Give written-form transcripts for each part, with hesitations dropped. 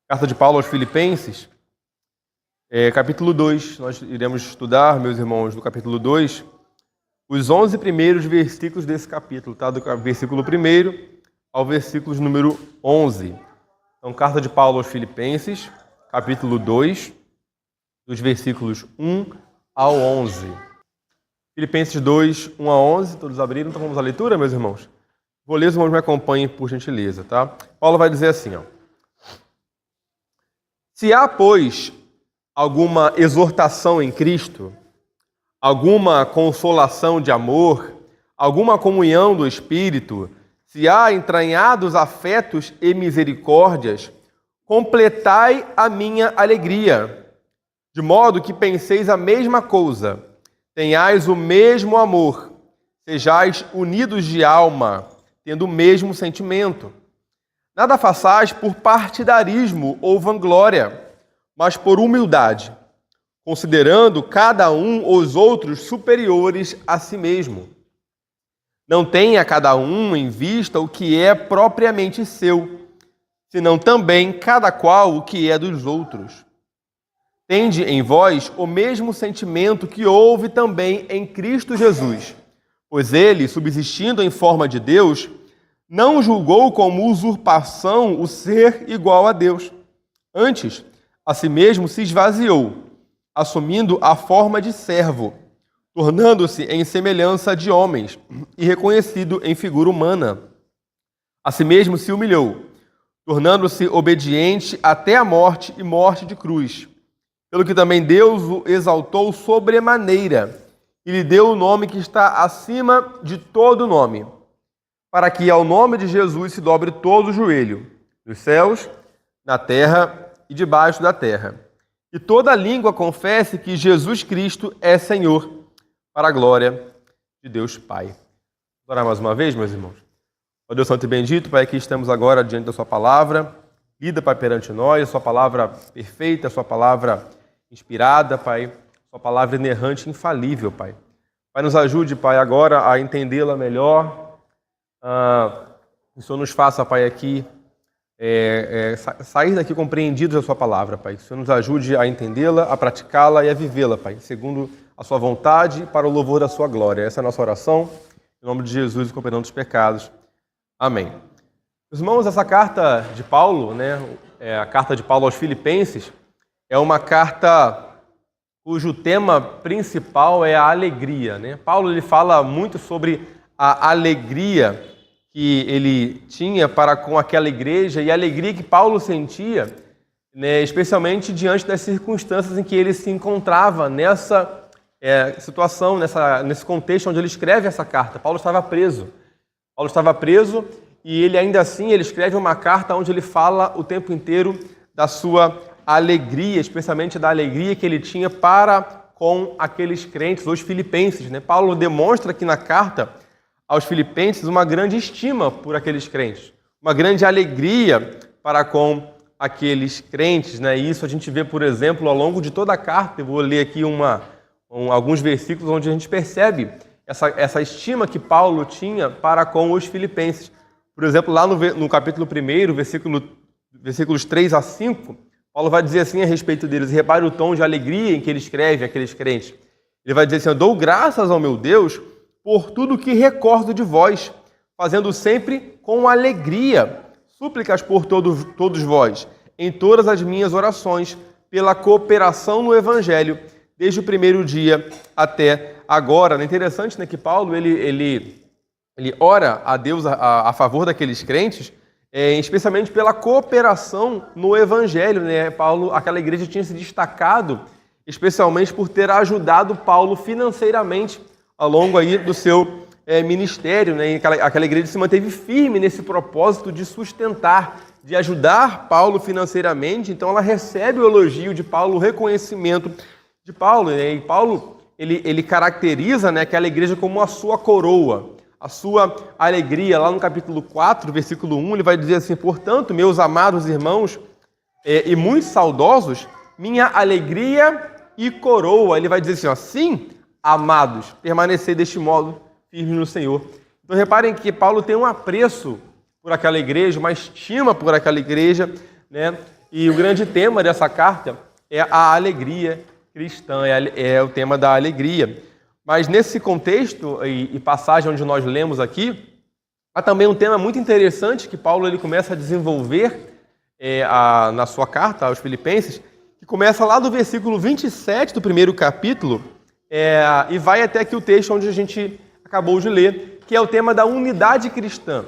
Carta de Paulo aos Filipenses, capítulo 2. Nós iremos estudar, meus irmãos, do capítulo 2, os 11 primeiros versículos desse capítulo, tá? Do versículo 1 ao versículo número 11. Então, Carta de Paulo aos Filipenses, capítulo 2, dos versículos 1 ao 11. Filipenses 2, 1 a 11, todos abriram, então vamos à leitura, meus irmãos? Vou ler, os irmãos me acompanhem, por gentileza, tá? Paulo vai dizer assim, ó. Se há, pois, alguma exortação em Cristo, alguma consolação de amor, alguma comunhão do Espírito, se há entranhados afetos e misericórdias, completai a minha alegria, de modo que penseis a mesma coisa, tenhais o mesmo amor, sejais unidos de alma, tendo o mesmo sentimento. Nada façais por partidarismo ou vanglória, mas por humildade, considerando cada um os outros superiores a si mesmo. Não tenha cada um em vista o que é propriamente seu, senão também cada qual o que é dos outros. Tende em vós o mesmo sentimento que houve também em Cristo Jesus, pois ele, subsistindo em forma de Deus, não julgou como usurpação o ser igual a Deus. Antes, a si mesmo se esvaziou, assumindo a forma de servo, tornando-se em semelhança de homens e reconhecido em figura humana. A si mesmo se humilhou, tornando-se obediente até a morte e morte de cruz. Pelo que também Deus o exaltou sobremaneira e lhe deu o nome que está acima de todo nome, para que ao nome de Jesus se dobre todo o joelho, nos céus, na terra e debaixo da terra, e toda língua confesse que Jesus Cristo é Senhor, para a glória de Deus Pai. Vamos orar mais uma vez, meus irmãos. Ó Deus Santo e Bendito, Pai, aqui estamos agora diante da Sua palavra, lida, Pai, perante nós, a Sua palavra perfeita, a Sua palavra inspirada, Pai, Sua palavra inerrante e infalível, Pai. Pai, nos ajude, Pai, agora a entendê-la melhor. Que o Senhor nos faça, Pai, aqui sair daqui compreendidos da Sua palavra, Pai. Que o Senhor nos ajude a entendê-la, a praticá-la e a vivê-la, Pai, segundo a Sua vontade e para o louvor da Sua glória. Essa é a nossa oração, em nome de Jesus e com perdão dos pecados. Amém. Meus irmãos, essa carta de Paulo, né, a carta de Paulo aos Filipenses, é uma carta cujo tema principal é a alegria, né? Paulo ele fala muito sobre a alegria que ele tinha para com aquela igreja e a alegria que Paulo sentia, né, especialmente diante das circunstâncias em que ele se encontrava nessa situação, nesse contexto onde ele escreve essa carta. Paulo estava preso. E ele ainda assim ele escreve uma carta onde ele fala o tempo inteiro da sua alegria, especialmente da alegria que ele tinha para com aqueles crentes, os filipenses, né? Paulo demonstra aqui na carta aos filipenses uma grande estima por aqueles crentes, uma grande alegria para com aqueles crentes, né? E isso a gente vê, por exemplo, ao longo de toda a carta. Eu vou ler aqui alguns versículos onde a gente percebe essa estima que Paulo tinha para com os filipenses. Por exemplo, lá no capítulo 1, versículos 3 a 5, Paulo vai dizer assim a respeito deles, e repare o tom de alegria em que ele escreve aqueles crentes. Ele vai dizer assim: eu dou graças ao meu Deus por tudo que recordo de vós, fazendo sempre com alegria súplicas por todos vós, em todas as minhas orações, pela cooperação no Evangelho, desde o primeiro dia até agora. É interessante, né, que Paulo ele ora a Deus a favor daqueles crentes, especialmente pela cooperação no Evangelho, né? Paulo, aquela igreja tinha se destacado, especialmente por ter ajudado Paulo financeiramente ao longo aí do seu ministério, né? E aquela igreja se manteve firme nesse propósito de sustentar, de ajudar Paulo financeiramente. Então ela recebe o elogio de Paulo, o reconhecimento de Paulo, né? E Paulo ele caracteriza, né, aquela igreja como a sua coroa, a sua alegria. Lá no capítulo 4, versículo 1, ele vai dizer assim: portanto, meus amados irmãos e muito saudosos, minha alegria e coroa. Ele vai dizer assim, ó: sim, amados, permanecei deste modo firme no Senhor. Então reparem que Paulo tem um apreço por aquela igreja, uma estima por aquela igreja, né? E o grande tema dessa carta é a alegria cristã, é o tema da alegria. Mas nesse contexto e passagem onde nós lemos aqui, há também um tema muito interessante que Paulo ele começa a desenvolver na sua carta aos Filipenses, que começa lá do versículo 27 do primeiro capítulo e vai até aqui o texto onde a gente acabou de ler, que é o tema da unidade cristã.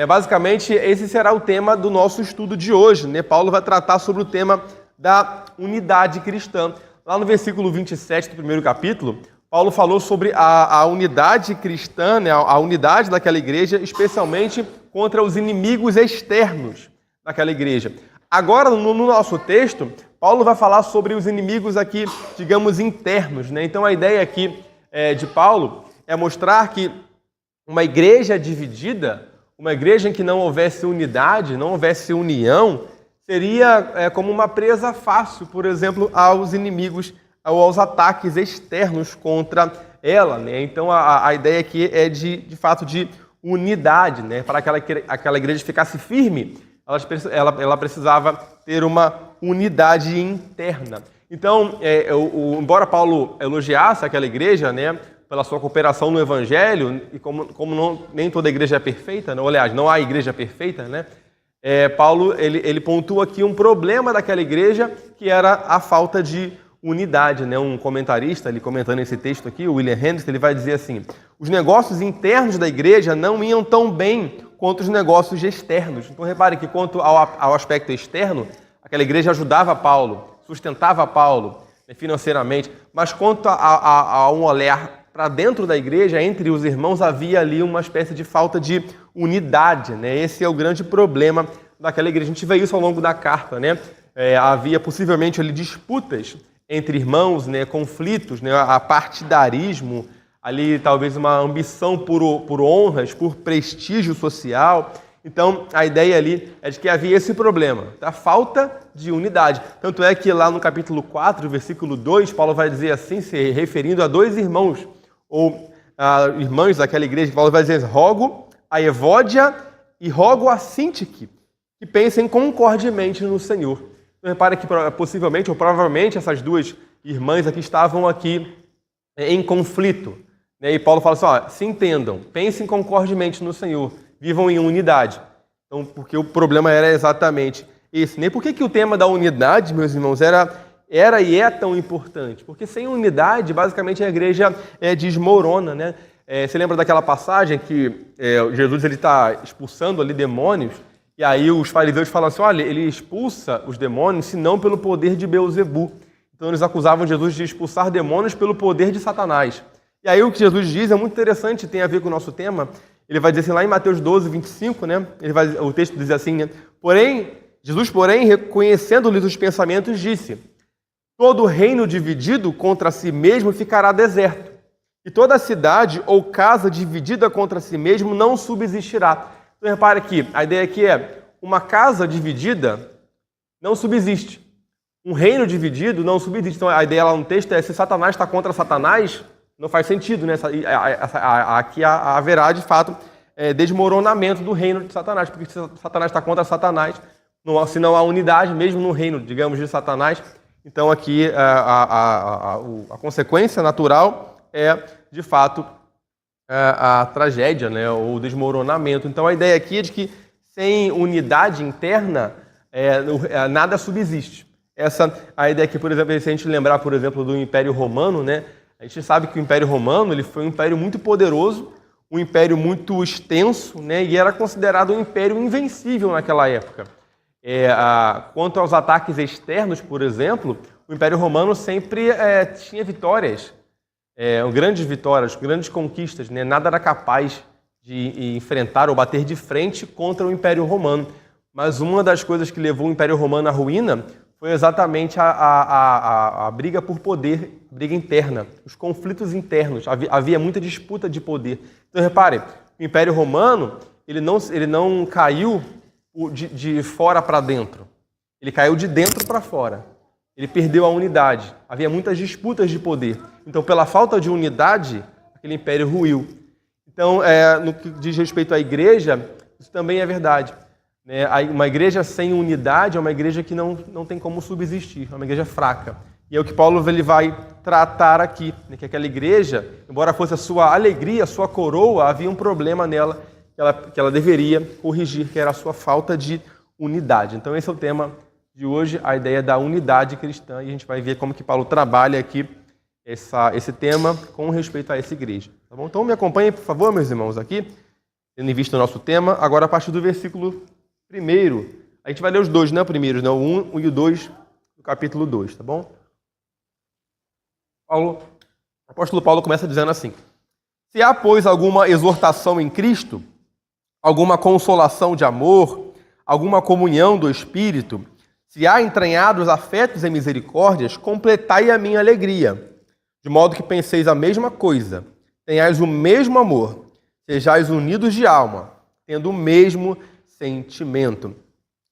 Basicamente, esse será o tema do nosso estudo de hoje. Paulo vai tratar sobre o tema da unidade cristã. Lá no versículo 27 do primeiro capítulo, Paulo falou sobre a unidade cristã, a unidade daquela igreja, especialmente contra os inimigos externos daquela igreja. Agora, no nosso texto, Paulo vai falar sobre os inimigos aqui, digamos, internos. Então, a ideia aqui de Paulo é mostrar que uma igreja dividida, uma igreja em que não houvesse unidade, não houvesse união, seria como uma presa fácil, por exemplo, aos inimigos, aos ataques externos contra ela. Então, a ideia aqui é de fato de unidade. Para que aquela igreja ficasse firme, ela precisava ter uma unidade interna. Então, embora Paulo elogiasse aquela igreja, pela sua cooperação no Evangelho, e como nem toda igreja é perfeita, ou, aliás, não há igreja perfeita, Paulo ele pontua aqui um problema daquela igreja, que era a falta de unidade. Um comentarista, ele comentando esse texto aqui, o William Hendricks, ele vai dizer assim: os negócios internos da igreja não iam tão bem quanto os negócios externos. Então, repare que quanto ao aspecto externo, aquela igreja ajudava Paulo, sustentava Paulo financeiramente, mas quanto a um olhar para dentro da igreja, entre os irmãos, havia ali uma espécie de falta de unidade. Esse é o grande problema daquela igreja. A gente vê isso ao longo da carta. Havia possivelmente ali disputas entre irmãos, conflitos, partidarismo, ali talvez uma ambição por honras, por prestígio social. Então, a ideia ali é de que havia esse problema, da falta de unidade. Tanto é que lá no capítulo 4, versículo 2, Paulo vai dizer assim, se referindo a dois irmãos, ou irmãs daquela igreja, Paulo vai dizer: rogo a Evódia e rogo a Sintique, que pensem concordemente no Senhor. Então, repare que possivelmente ou provavelmente essas duas irmãs aqui estavam aqui em conflito. E Paulo fala assim: se entendam, pensem concordemente no Senhor, vivam em unidade. Então, porque o problema era exatamente esse. Nem por que o tema da unidade, meus irmãos, era e é tão importante? Porque sem unidade, basicamente, a igreja desmorona. Você lembra daquela passagem que Jesus está expulsando ali demônios, e aí os fariseus falam assim: olha, ele expulsa os demônios senão pelo poder de Beelzebu. Então eles acusavam Jesus de expulsar demônios pelo poder de Satanás. E aí o que Jesus diz é muito interessante, tem a ver com o nosso tema. Ele vai dizer assim, lá em Mateus 12, 25, o texto diz assim, Jesus, porém, reconhecendo-lhes os pensamentos, disse: todo reino dividido contra si mesmo ficará deserto, e toda cidade ou casa dividida contra si mesmo não subsistirá. Então, repare aqui, a ideia aqui é: uma casa dividida não subsiste. Um reino dividido não subsiste. Então, a ideia lá no texto é: se Satanás está contra Satanás, não faz sentido, Aqui haverá, de fato, desmoronamento do reino de Satanás, porque se Satanás está contra Satanás, se não há unidade, mesmo no reino, digamos, de Satanás. Então, aqui, a consequência natural é, de fato, a tragédia, ou o desmoronamento. Então, a ideia aqui é de que, sem unidade interna, nada subsiste. A ideia aqui, por exemplo, se a gente lembrar, por exemplo, do Império Romano, a gente sabe que o Império Romano ele foi um império muito poderoso, um império muito extenso, e era considerado um império invencível naquela época. Quanto aos ataques externos, por exemplo, o Império Romano sempre tinha vitórias, grandes vitórias, grandes conquistas. Nada era capaz de enfrentar ou bater de frente contra o Império Romano. Mas uma das coisas que levou o Império Romano à ruína foi exatamente a briga por poder, briga interna, os conflitos internos. Havia muita disputa de poder. Então, repare, o Império Romano ele não caiu de fora para dentro. Ele caiu de dentro para fora. Ele perdeu a unidade. Havia muitas disputas de poder. Então, pela falta de unidade, aquele império ruiu. Então, no que diz respeito à igreja, isso também é verdade. né? Uma igreja sem unidade é uma igreja que não tem como subsistir, é uma igreja fraca. E é o que Paulo ele vai tratar aqui, né? Que aquela igreja, embora fosse a sua alegria, a sua coroa, havia um problema nela que ela deveria corrigir, que era a sua falta de unidade. Então esse é o tema de hoje, a ideia da unidade cristã, e a gente vai ver como que Paulo trabalha aqui esse tema com respeito a essa igreja. Tá bom? Então me acompanhem, por favor, meus irmãos, aqui, tendo em vista o nosso tema, agora a partir do versículo 1. A gente vai ler os dois, né? Primeiros, né? O 1 e o 2 do capítulo 2, tá bom? O apóstolo Paulo começa dizendo assim: se há, pois, alguma exortação em Cristo, alguma consolação de amor, alguma comunhão do Espírito, se há entranhados afetos e misericórdias, completai a minha alegria, de modo que penseis a mesma coisa, tenhais o mesmo amor, sejais unidos de alma, tendo o mesmo sentimento.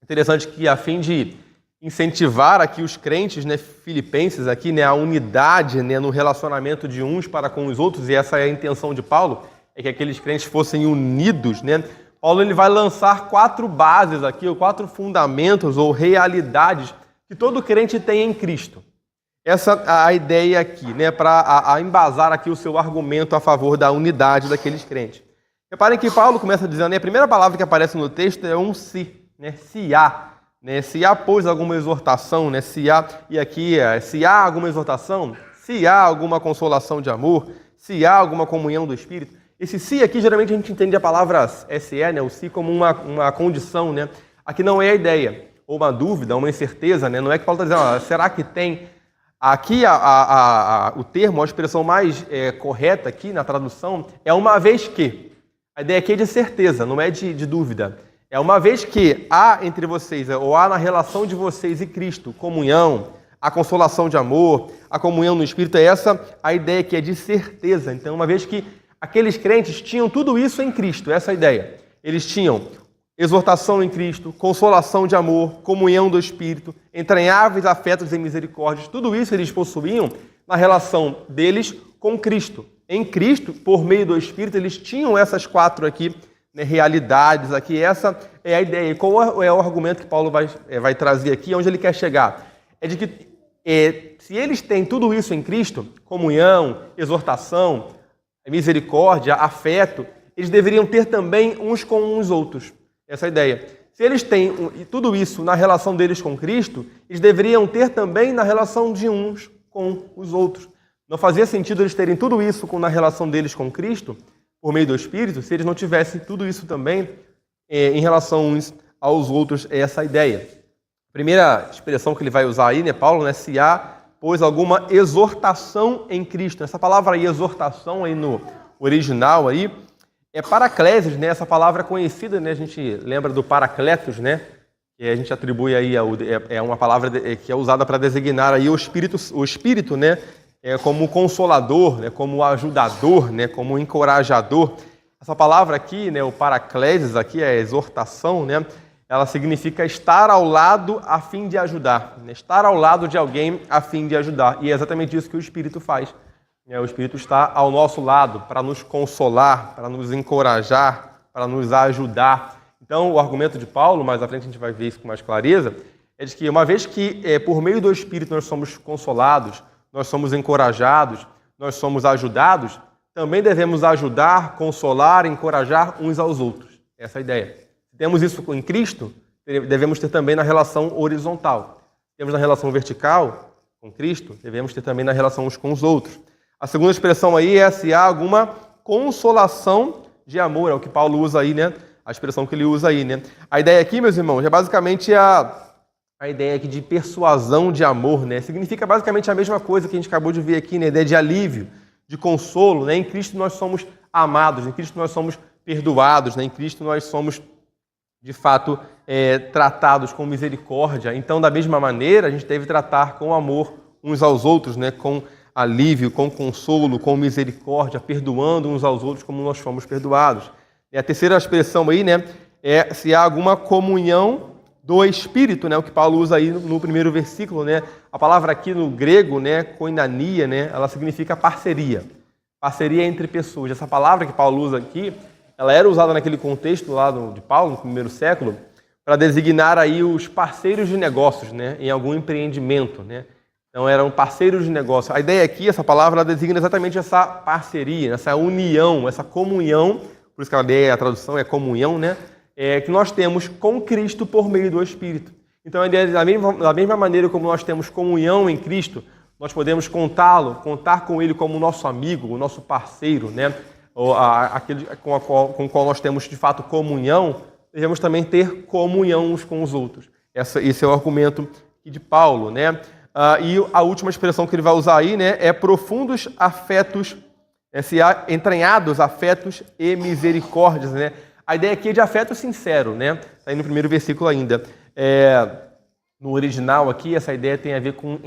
Interessante que, a fim de incentivar aqui os crentes, né, filipenses, aqui, né, a unidade, né, no relacionamento de uns para com os outros, e essa é a intenção de Paulo, é que aqueles crentes fossem unidos, né? Paulo ele vai lançar 4 bases aqui, ou 4 fundamentos ou realidades que todo crente tem em Cristo. Essa é a ideia aqui, né, para embasar aqui o seu argumento a favor da unidade daqueles crentes. Reparem que Paulo começa dizendo, né, a primeira palavra que aparece no texto é um se, né, se há. Né, se há, pois, alguma exortação, né, se há, e aqui se há alguma exortação, se há alguma consolação de amor, se há alguma comunhão do Espírito. Esse se aqui, geralmente a gente entende a palavra se, né, o se como uma condição, né? Aqui não é a ideia, ou uma dúvida, uma incerteza, né? Não é que Paulo está dizendo, será que tem? Aqui o termo, a expressão mais correta aqui na tradução é uma vez que. A ideia aqui é de certeza, não é de dúvida. É uma vez que há entre vocês, ou há na relação de vocês e Cristo, comunhão, a consolação de amor, a comunhão no Espírito, é essa a ideia que é de certeza. Então, uma vez que aqueles crentes tinham tudo isso em Cristo, essa é a ideia. Eles tinham exortação em Cristo, consolação de amor, comunhão do Espírito, entranháveis afetos e misericórdias, tudo isso eles possuíam na relação deles com Cristo. Em Cristo, por meio do Espírito, eles tinham essas 4 aqui, né, realidades aqui. Essa é a ideia. E qual é o argumento que Paulo vai trazer aqui, onde ele quer chegar? É de que se eles têm tudo isso em Cristo, comunhão, exortação, misericórdia, afeto, eles deveriam ter também uns com os outros. Essa é a ideia. Se eles têm tudo isso na relação deles com Cristo, eles deveriam ter também na relação de uns com os outros. Não fazia sentido eles terem tudo isso na relação deles com Cristo, por meio do Espírito, se eles não tivessem tudo isso também em relação uns aos outros. É essa a ideia. A primeira expressão que ele vai usar aí, né, Paulo, né, se há, pois, alguma exortação em Cristo. Essa palavra aí, exortação, aí no original, aí, é paraclesis, né? Essa palavra conhecida, né? A gente lembra do paracletos, né? Que a gente atribui aí, é uma palavra que é usada para designar aí o Espírito, né? Como consolador, né? Como ajudador, né? Como encorajador. Essa palavra aqui, né? O paraclesis aqui, a exortação, né? Ela significa estar ao lado a fim de ajudar, né? Estar ao lado de alguém a fim de ajudar. E é exatamente isso que o Espírito faz. O Espírito está ao nosso lado para nos consolar, para nos encorajar, para nos ajudar. Então, o argumento de Paulo, mais à frente a gente vai ver isso com mais clareza, é de que uma vez que por meio do Espírito nós somos consolados, nós somos encorajados, nós somos ajudados, também devemos ajudar, consolar, encorajar uns aos outros. Essa é a ideia. Se temos isso em Cristo, devemos ter também na relação horizontal. Se temos na relação vertical com Cristo, devemos ter também na relação uns com os outros. A segunda expressão aí é se há alguma consolação de amor, é o que Paulo usa aí, né? A expressão que ele usa aí, né? A ideia aqui, meus irmãos, é basicamente a ideia aqui de persuasão de amor, né? Significa basicamente a mesma coisa que a gente acabou de ver aqui, né? A ideia de alívio, de consolo, né? Em Cristo nós somos amados, em Cristo nós somos perdoados, né? Em Cristo nós somos, de fato, tratados com misericórdia. Então, da mesma maneira, a gente deve tratar com amor uns aos outros, né? Com alívio, com consolo, com misericórdia, perdoando uns aos outros como nós fomos perdoados. E a terceira expressão aí, né, é se há alguma comunhão do Espírito, né, o que Paulo usa aí no primeiro versículo, né? A palavra aqui no grego, né, koinonia, né, ela significa parceria. Parceria entre pessoas. Essa palavra que Paulo usa aqui, ela era usada naquele contexto lá de Paulo, no primeiro século, para designar aí os parceiros de negócios, né, em algum empreendimento, né? Então eram parceiros de negócio. A ideia aqui, essa palavra, ela designa exatamente essa parceria, essa união, essa comunhão, por isso que a ideia, a tradução é comunhão, né? Que nós temos com Cristo por meio do Espírito. Então a ideia, da mesma maneira como nós temos comunhão em Cristo, nós podemos contar com Ele como nosso amigo, o nosso parceiro, né? Ou aquele com o qual nós temos de fato comunhão, devemos também ter comunhão uns com os outros. Esse é o argumento de Paulo, né? E a última expressão que ele vai usar aí, né, é profundos afetos, entranhados afetos e misericórdias, né? A ideia aqui é de afeto sincero, né? Está aí no primeiro versículo ainda. No original aqui, essa ideia tem a ver com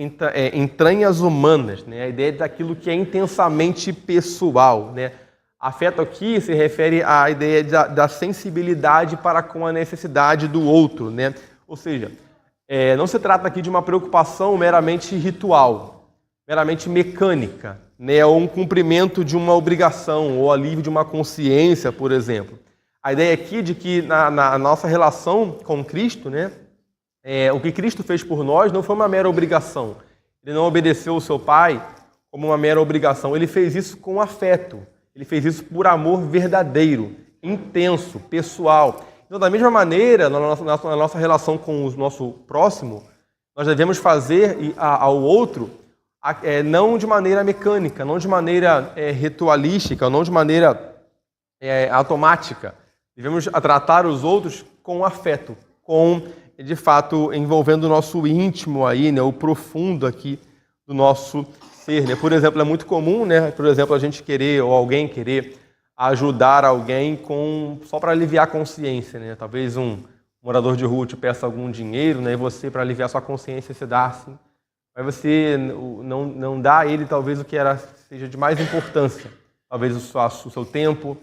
entranhas humanas, né? A ideia daquilo que é intensamente pessoal, né? Afeto aqui se refere à ideia da sensibilidade para com a necessidade do outro, né? Ou seja, não se trata aqui de uma preocupação meramente ritual, meramente mecânica, né? Ou um cumprimento de uma obrigação, ou alívio de uma consciência, por exemplo. A ideia aqui de que na nossa relação com Cristo, né? O que Cristo fez por nós não foi uma mera obrigação. Ele não obedeceu o seu Pai como uma mera obrigação. Ele fez isso com afeto. Ele fez isso por amor verdadeiro, intenso, pessoal. Então, da mesma maneira, na nossa relação com o nosso próximo, nós devemos fazer ao outro não de maneira mecânica, não de maneira ritualística, não de maneira automática. Devemos tratar os outros com afeto, de fato, envolvendo o nosso íntimo aí, né, o profundo aqui do nosso ser, né? Por exemplo, é muito comum, né, por exemplo, a gente querer, ou alguém querer ajudar alguém só para aliviar a consciência, né? Talvez um morador de rua te peça algum dinheiro, né, e você, para aliviar sua consciência, você dá assim. Mas você não dá a ele talvez o que seja de mais importância. Talvez o seu tempo,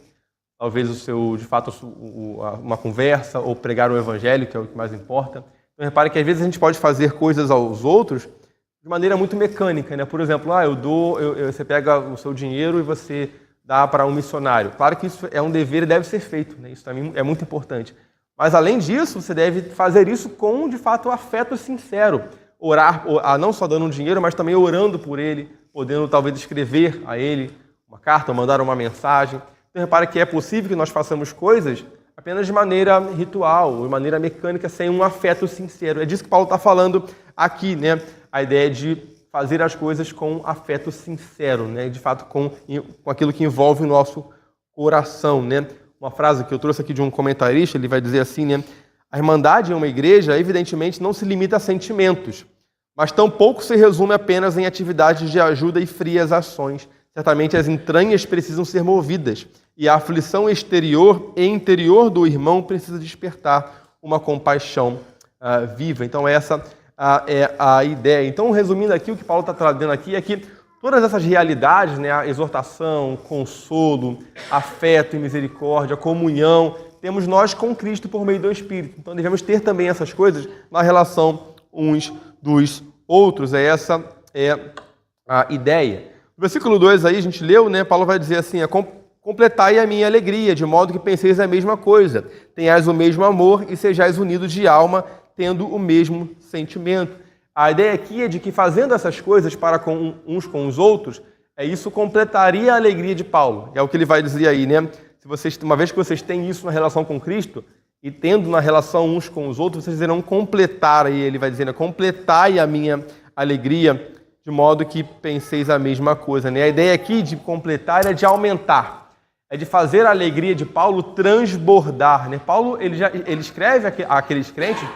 talvez de fato, uma conversa, ou pregar o evangelho, que é o que mais importa. Então, repare que às vezes a gente pode fazer coisas aos outros de maneira muito mecânica, né? Por exemplo, você pega o seu dinheiro e você dá para um missionário. Claro que isso é um dever e deve ser feito, né? Isso também é muito importante. Mas, além disso, você deve fazer isso com, de fato, afeto sincero. Orar, não só dando um dinheiro, mas também orando por ele, podendo talvez escrever a ele uma carta, mandar uma mensagem. Então, repare que é possível que nós façamos coisas apenas de maneira ritual, de maneira mecânica, sem um afeto sincero. É disso que Paulo está falando aqui, né? A ideia de fazer as coisas com afeto sincero, né? De fato, com aquilo que envolve o nosso coração, né? Uma frase que eu trouxe aqui de um comentarista, ele vai dizer assim, né? A irmandade em uma igreja, evidentemente, não se limita a sentimentos, mas tampouco se resume apenas em atividades de ajuda e frias ações. Certamente as entranhas precisam ser movidas e a aflição exterior e interior do irmão precisa despertar uma compaixão viva. Então essa é a ideia. Então, resumindo aqui, o que Paulo está trazendo aqui é que todas essas realidades, né, a exortação, consolo, afeto e misericórdia, comunhão, temos nós com Cristo por meio do Espírito. Então devemos ter também essas coisas na relação uns dos outros. Essa é a ideia. No versículo 2 aí, a gente leu, né? Paulo vai dizer assim, completai a minha alegria, de modo que penseis a mesma coisa, tenhais o mesmo amor e sejais unidos de alma, tendo o mesmo sentimento. A ideia aqui é de que fazendo essas coisas para uns com os outros, isso completaria a alegria de Paulo. É o que ele vai dizer aí, né? Uma vez que vocês têm isso na relação com Cristo, e tendo na relação uns com os outros, vocês irão completar, aí ele vai dizer, né? Completai a minha alegria, de modo que penseis a mesma coisa, né? A ideia aqui de completar é de aumentar, é de fazer a alegria de Paulo transbordar, né? Paulo ele escreve àqueles crentes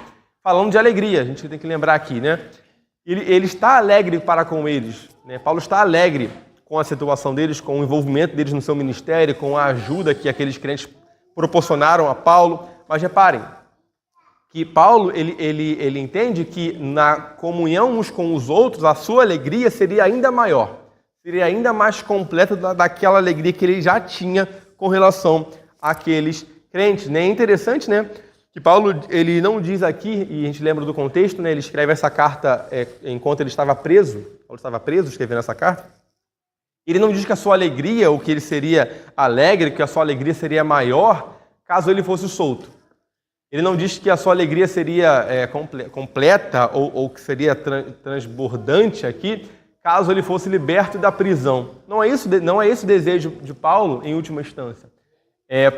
falando de alegria, a gente tem que lembrar aqui, né? Ele está alegre para com eles, né? Paulo está alegre com a situação deles, com o envolvimento deles no seu ministério, com a ajuda que aqueles crentes proporcionaram a Paulo. Mas reparem que Paulo ele entende que na comunhão uns com os outros, a sua alegria seria ainda maior, seria ainda mais completa daquela alegria que ele já tinha com relação àqueles crentes, né? É interessante, né, que Paulo ele não diz aqui, e a gente lembra do contexto, né, ele escreve essa carta enquanto ele estava preso, Paulo estava preso escrevendo essa carta. Ele não diz que a sua alegria, ou que ele seria alegre, que a sua alegria seria maior, caso ele fosse solto. Ele não diz que a sua alegria seria completa ou que seria transbordante aqui, caso ele fosse liberto da prisão. Não é esse o desejo de Paulo, em última instância.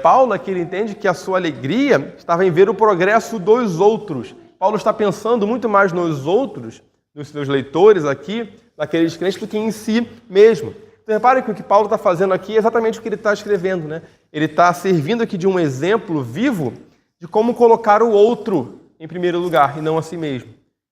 Paulo aqui ele entende que a sua alegria estava em ver o progresso dos outros. Paulo está pensando muito mais nos outros, nos seus leitores aqui, naqueles crentes, do que em si mesmo. Então, reparem que o que Paulo está fazendo aqui é exatamente o que ele está escrevendo, né? Ele está servindo aqui de um exemplo vivo de como colocar o outro em primeiro lugar e não a si mesmo.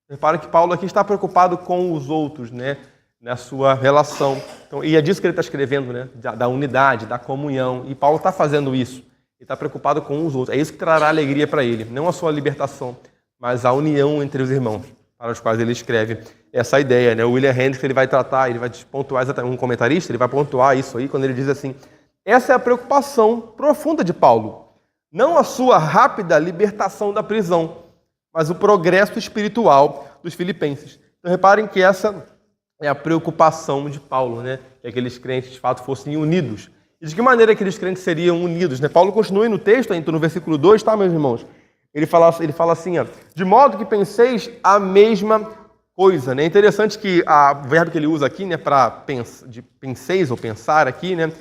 Reparem que Paulo aqui está preocupado com os outros, né? Na sua relação. Então, e é disso que ele está escrevendo, né? Da unidade, da comunhão. E Paulo está fazendo isso. Ele está preocupado com os outros. É isso que trará alegria para ele. Não a sua libertação, mas a união entre os irmãos, para os quais ele escreve essa ideia, né? O William Hendricks ele vai tratar, ele vai pontuar exatamente, um comentarista, ele vai pontuar isso aí quando ele diz assim: essa é a preocupação profunda de Paulo. Não a sua rápida libertação da prisão, mas o progresso espiritual dos filipenses. Então reparem que essa é a preocupação de Paulo, né? Que aqueles crentes de fato fossem unidos. E de que maneira aqueles crentes seriam unidos, né? Paulo continua no texto, então, no versículo 2, tá, meus irmãos? Ele fala assim, ó, de modo que penseis a mesma coisa, né? É interessante que o verbo que ele usa aqui, né, de penseis ou pensar aqui, né?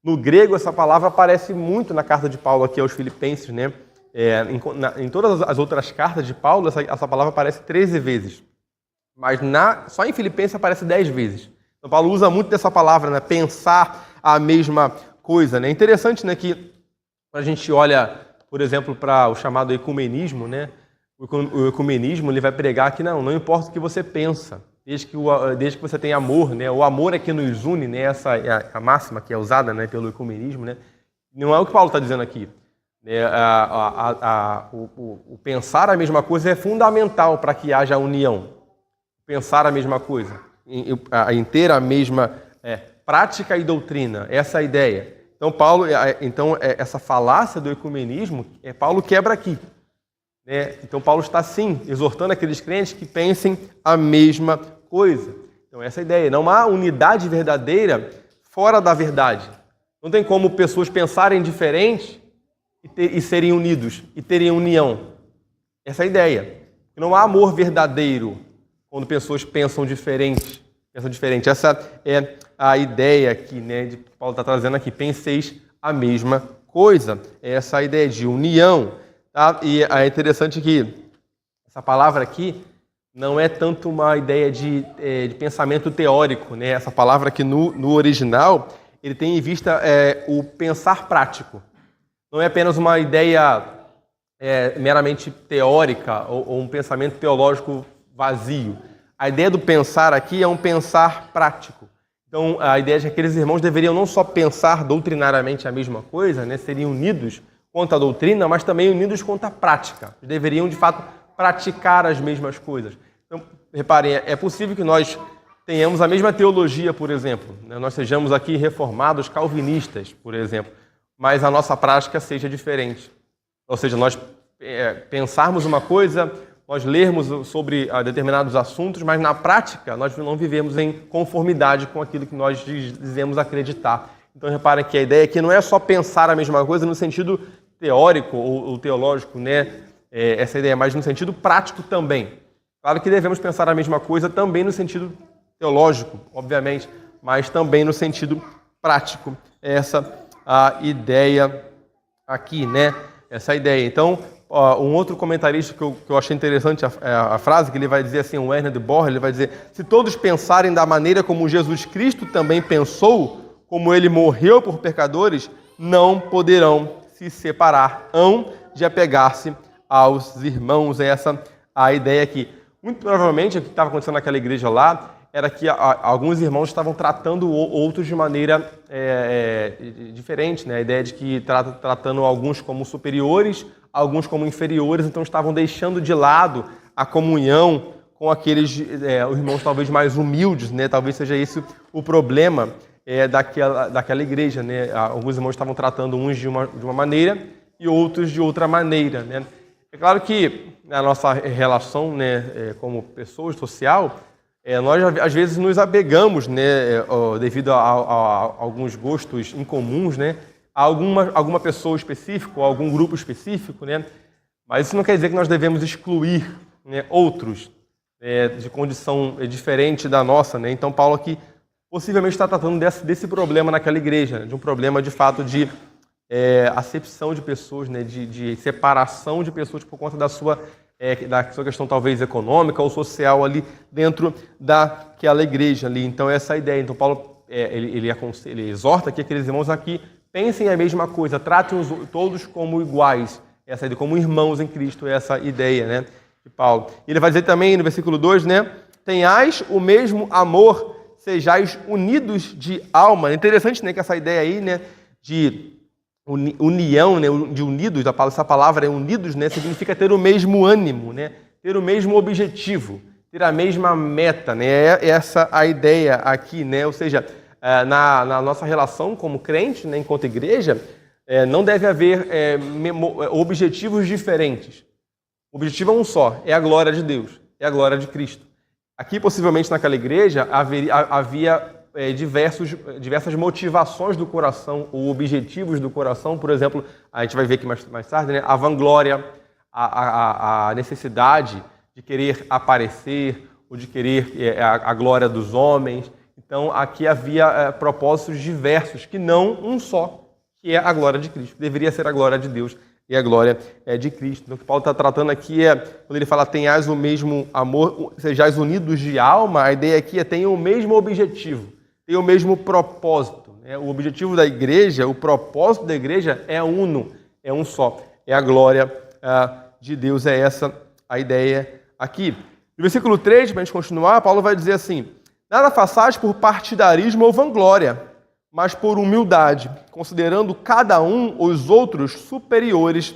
No grego essa palavra aparece muito na carta de Paulo aqui aos Filipenses, né? Em todas as outras cartas de Paulo essa palavra aparece 13 vezes. Mas só em Filipenses aparece 10 vezes. Então Paulo usa muito dessa palavra, né? Pensar a mesma coisa, né? É interessante, né, que quando a gente olha, por exemplo, para o chamado ecumenismo, né? O ecumenismo ele vai pregar que não importa o que você pensa, desde que você tenha amor, né? O amor é que nos une, né? Essa é a máxima que é usada, né, pelo ecumenismo, né? Não é o que Paulo está dizendo aqui. O pensar a mesma coisa é fundamental para que haja união. Pensar a mesma coisa, em ter a mesma prática e doutrina, essa é a ideia. Então, essa falácia do ecumenismo, Paulo quebra aqui. Né? Então, Paulo está, sim, exortando aqueles crentes que pensem a mesma coisa. Então, essa é a ideia. Não há unidade verdadeira fora da verdade. Não tem como pessoas pensarem diferente e serem unidos, e terem união. Essa é a ideia. Não há amor verdadeiro quando pessoas pensam diferente. Essa é a ideia aqui, né, que Paulo está trazendo aqui. Penseis a mesma coisa. Essa é a ideia de união. Tá? E é interessante que essa palavra aqui não é tanto uma ideia de pensamento teórico, né? Essa palavra aqui no original, ele tem em vista o pensar prático. Não é apenas uma ideia meramente teórica ou um pensamento teológico vazio. A ideia do pensar aqui é um pensar prático. Então, a ideia é que aqueles irmãos deveriam não só pensar doutrinariamente a mesma coisa, né? Seriam unidos quanto à doutrina, mas também unidos quanto à prática. Eles deveriam, de fato, praticar as mesmas coisas. Então, reparem, é possível que nós tenhamos a mesma teologia, por exemplo, né? Nós sejamos aqui reformados calvinistas, por exemplo, mas a nossa prática seja diferente. Ou seja, nós pensarmos uma coisa, nós lermos sobre determinados assuntos, mas na prática nós não vivemos em conformidade com aquilo que nós dizemos acreditar. Então reparem que a ideia aqui não é só pensar a mesma coisa no sentido teórico ou teológico, né? Essa ideia, mas no sentido prático também. Claro que devemos pensar a mesma coisa também no sentido teológico, obviamente, mas também no sentido prático. Essa a ideia aqui, né? Essa ideia. Então, um outro comentarista que eu achei interessante a frase, que ele vai dizer assim, o Werner de Boer, ele vai dizer: se todos pensarem da maneira como Jesus Cristo também pensou, como ele morreu por pecadores, não poderão se separar, hão de apegar-se aos irmãos. Essa a ideia aqui. Muito provavelmente o que estava acontecendo naquela igreja lá era que alguns irmãos estavam tratando outros de maneira diferente, né? A ideia de que tratando alguns como superiores, alguns como inferiores, então estavam deixando de lado a comunhão com aqueles os irmãos talvez mais humildes, né? Talvez seja esse o problema daquela igreja, né? Alguns irmãos estavam tratando uns de uma maneira e outros de outra maneira, né? É claro que na nossa relação, né, como pessoa social, nós às vezes nos apegamos, né, devido a alguns gostos incomuns, né, a alguma pessoa específica, ou algum grupo específico, né, Mas isso não quer dizer que nós devemos excluir, né, outros de condição diferente da nossa, né? Então Paulo aqui possivelmente está tratando desse problema naquela igreja, né? De um problema de fato de acepção de pessoas, né? De separação de pessoas por conta da sua questão talvez econômica ou social ali dentro daquela igreja ali. Então essa é a ideia. Então Paulo ele exorta aqui aqueles irmãos aqui, pensem a mesma coisa, tratem todos como iguais, essa ideia, como irmãos em Cristo, essa ideia, né, de Paulo. E ele vai dizer também no versículo 2, né, tenhais o mesmo amor, sejais unidos de alma. É interessante, né, que essa ideia aí, né, de união, né, de unidos, essa palavra unidos, né, significa ter o mesmo ânimo, né, ter o mesmo objetivo, ter a mesma meta, né, essa a ideia aqui, né, ou seja, na nossa relação como crente, né, enquanto igreja, não deve haver objetivos diferentes. O objetivo é um só, é a glória de Deus, é a glória de Cristo. Aqui, possivelmente, naquela igreja, havia diversas motivações do coração, ou objetivos do coração. Por exemplo, a gente vai ver aqui mais tarde, né, a vanglória, a necessidade de querer aparecer, ou de querer a glória dos homens. Então, aqui havia propósitos diversos, que não um só, que é a glória de Cristo. Deveria ser a glória de Deus e a glória de Cristo. Então, o que Paulo está tratando aqui quando ele fala tenhais o mesmo amor, sejais unidos de alma, a ideia aqui é tenham o mesmo objetivo, tenham o mesmo propósito. Né? O objetivo da igreja, o propósito da igreja é uno, é um só, é a glória de Deus, é essa a ideia aqui. No versículo 3, para a gente continuar, Paulo vai dizer assim, nada façais por partidarismo ou vanglória, mas por humildade, considerando cada um os outros superiores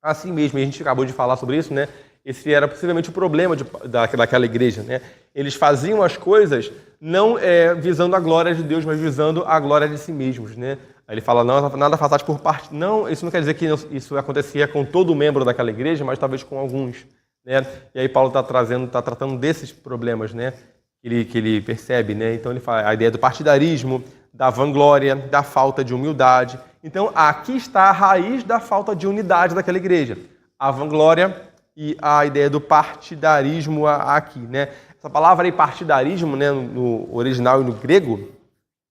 a si mesmo. E a gente acabou de falar sobre isso, né? Esse era possivelmente o problema daquela igreja, né? Eles faziam as coisas não visando a glória de Deus, mas visando a glória de si mesmos, né? Aí ele fala, não, nada façais por parte... Não, isso não quer dizer que isso acontecia com todo membro daquela igreja, mas talvez com alguns, né? E aí Paulo está tratando desses problemas, né? Que ele percebe, né? Então ele fala a ideia do partidarismo, da vanglória, da falta de humildade. Então aqui está a raiz da falta de unidade daquela igreja. A vanglória e a ideia do partidarismo aqui, né? Essa palavra aí, partidarismo, né, no original e no grego,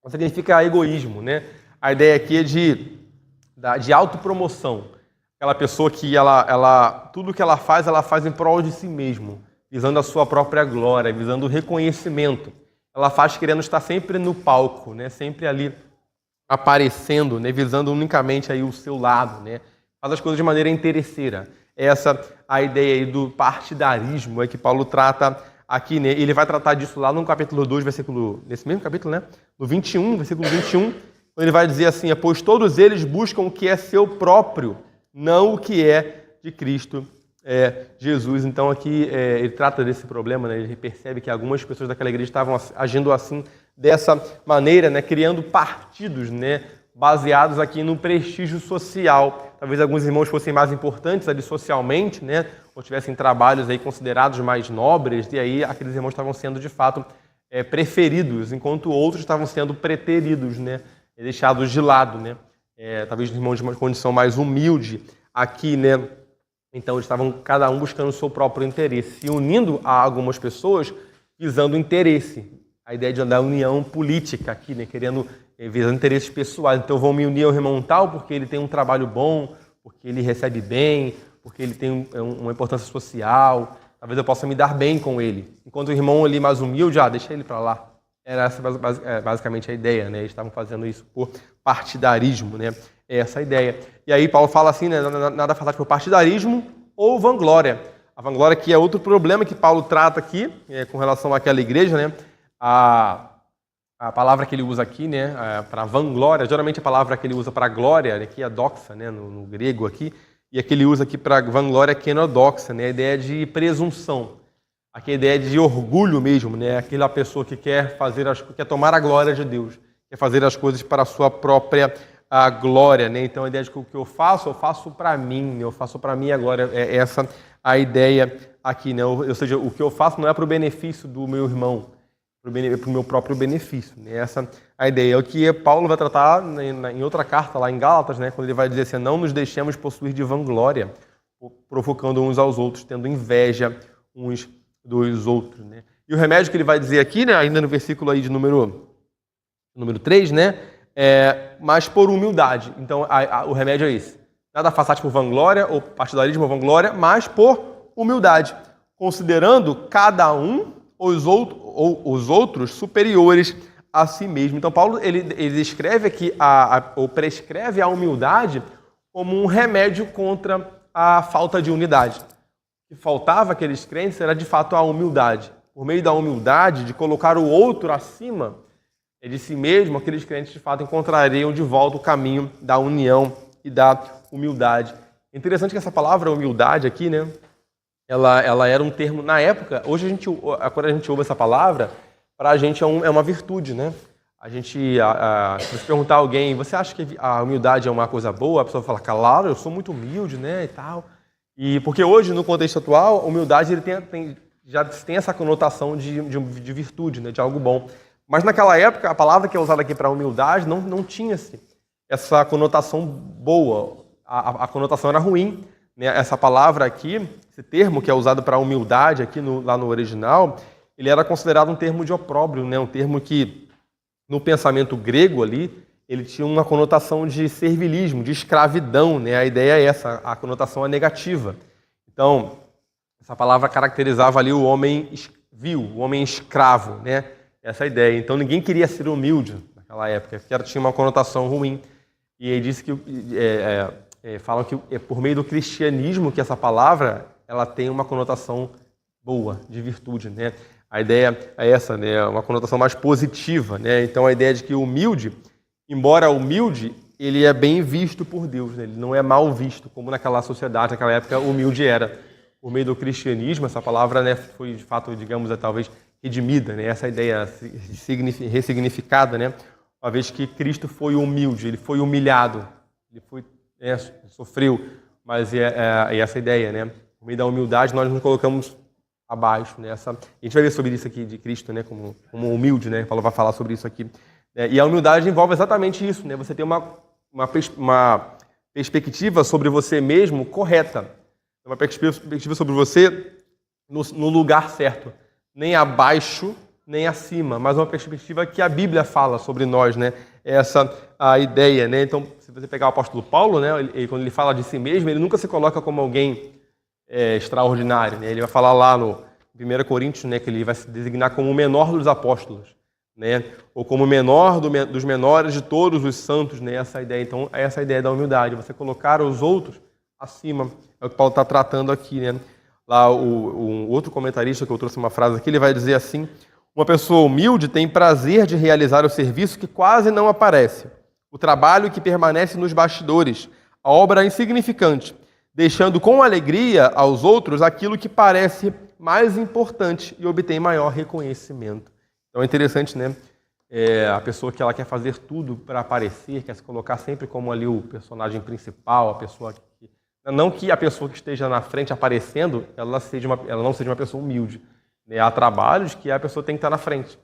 significa egoísmo, né? A ideia aqui é de autopromoção. Aquela pessoa que tudo que ela faz em prol de si mesmo, visando a sua própria glória, visando o reconhecimento. Ela faz querendo estar sempre no palco, né? Sempre ali aparecendo, né? Visando unicamente aí o seu lado, né? Faz as coisas de maneira interesseira. Essa a ideia aí do partidarismo que Paulo trata aqui, né? Ele vai tratar disso lá no capítulo 2, nesse mesmo capítulo, né? No 21, versículo 21, ele vai dizer assim, pois todos eles buscam o que é seu próprio, não o que é de Cristo Jesus. Então aqui ele trata desse problema, né? Ele percebe que algumas pessoas daquela igreja estavam agindo assim, dessa maneira, né? Criando partidos, né? Baseados aqui no prestígio social. Talvez alguns irmãos fossem mais importantes ali socialmente, né? Ou tivessem trabalhos aí considerados mais nobres, e aí aqueles irmãos estavam sendo de fato preferidos, enquanto outros estavam sendo preteridos, né? Deixados de lado, né? Talvez irmãos de uma condição mais humilde aqui, né? Então, eles estavam cada um buscando o seu próprio interesse, se unindo a algumas pessoas visando o interesse. A ideia da união política aqui, né? Visando interesses pessoais. Então, vou me unir ao irmão tal porque ele tem um trabalho bom, porque ele recebe bem, porque ele tem uma importância social. Talvez eu possa me dar bem com ele. Enquanto o irmão ali mais humilde, deixa ele para lá. Era essa basicamente a ideia, né? Eles estavam fazendo isso por partidarismo, né? Essa a ideia. E aí Paulo fala assim, né? Nada façais por partidarismo ou vanglória. A vanglória que é outro problema que Paulo trata aqui, com relação àquela igreja, né? A palavra que ele usa aqui, né? Para vanglória, geralmente a palavra que ele usa para glória, aqui é doxa, né? No grego aqui, e a que ele usa aqui para vanglória é kenodoxa, né? A ideia de presunção. Aqui a ideia de orgulho mesmo, né? Aquela pessoa que quer tomar a glória de Deus, quer fazer as coisas para a sua própria glória, né? Então a ideia de que o que eu faço para mim, eu faço para mim a glória, é essa a ideia aqui, né? Ou seja, o que eu faço não é para o benefício do meu irmão, para o meu próprio benefício, né? Essa a ideia. É o que Paulo vai tratar em outra carta lá em Gálatas, né? Quando ele vai dizer assim, não nos deixemos possuir de vanglória, provocando uns aos outros, tendo inveja uns dos outros, né? E o remédio que ele vai dizer aqui, né, ainda no versículo aí de número 3, né, mas por humildade. Então, o remédio é esse. Nada façais por vanglória, ou partidarismo ou vanglória, mas por humildade, considerando cada um os outros superiores a si mesmo. Então, Paulo ele escreve aqui, ou prescreve a humildade como um remédio contra a falta de unidade. O que faltava àqueles crentes era, de fato, a humildade. Por meio da humildade, de colocar o outro acima de si mesmo, aqueles crentes, de fato, encontrariam de volta o caminho da união e da humildade. É interessante que essa palavra humildade aqui, né, ela era um termo, na época, hoje quando a gente ouve essa palavra, para a gente é uma virtude, né? Se você perguntar a alguém, você acha que a humildade é uma coisa boa? A pessoa fala, claro, eu sou muito humilde, né, e tal. E porque hoje, no contexto atual, a humildade já tem essa conotação de virtude, né, de algo bom. Mas naquela época, a palavra que é usada aqui para humildade não tinha essa conotação boa. A conotação era ruim, né? Essa palavra aqui, esse termo que é usado para humildade aqui lá no original, ele era considerado um termo de opróbrio, né? Um termo que, no pensamento grego ali, ele tinha uma conotação de servilismo, de escravidão, né? A ideia é essa, a conotação é negativa. Então, essa palavra caracterizava ali o homem vil, o homem escravo, né? Essa é a ideia. Então, ninguém queria ser humilde naquela época, porque tinha uma conotação ruim. E ele disse que falam que é por meio do cristianismo que essa palavra ela tem uma conotação boa, de virtude, né? A ideia é essa, né? Uma conotação mais positiva, né? Então, a ideia de que o humilde, embora humilde, ele é bem visto por Deus, né? Ele não é mal visto, como naquela sociedade, naquela época, humilde era. Por meio do cristianismo, essa palavra, né, foi, de fato, digamos, talvez redimida, né? Essa ideia ressignificada, né? Uma vez que Cristo foi humilde, ele foi humilhado, ele sofreu, mas essa ideia, né? Por meio da humildade, nós nos colocamos abaixo, né? A gente vai ver sobre isso aqui de Cristo, né? Como humilde, né? Paulo vai falar sobre isso aqui. E a humildade envolve exatamente isso, né? Você ter uma perspectiva sobre você mesmo correta, uma perspectiva sobre você no lugar certo, nem abaixo, nem acima, mas uma perspectiva que a Bíblia fala sobre nós, né? Essa a ideia, né? Então, se você pegar o apóstolo Paulo, né? Quando ele fala de si mesmo, ele nunca se coloca como alguém extraordinário, né? Ele vai falar lá no 1 Coríntios, né? Que ele vai se designar como o menor dos apóstolos, né? Ou como o menor dos menores de todos os santos, né? Essa ideia. Então, essa ideia da humildade, você colocar os outros acima, é o que Paulo está tratando aqui, né? Lá, um outro comentarista que eu trouxe uma frase aqui, ele vai dizer assim: uma pessoa humilde tem prazer de realizar o serviço que quase não aparece, o trabalho que permanece nos bastidores, a obra insignificante, deixando com alegria aos outros aquilo que parece mais importante e obtém maior reconhecimento. Então é interessante, né? A pessoa que ela quer fazer tudo para aparecer, quer se colocar sempre como ali o personagem principal, a pessoa que... Não que a pessoa que esteja na frente aparecendo, ela não seja uma pessoa humilde. Né? Há trabalhos que a pessoa tem que estar na frente.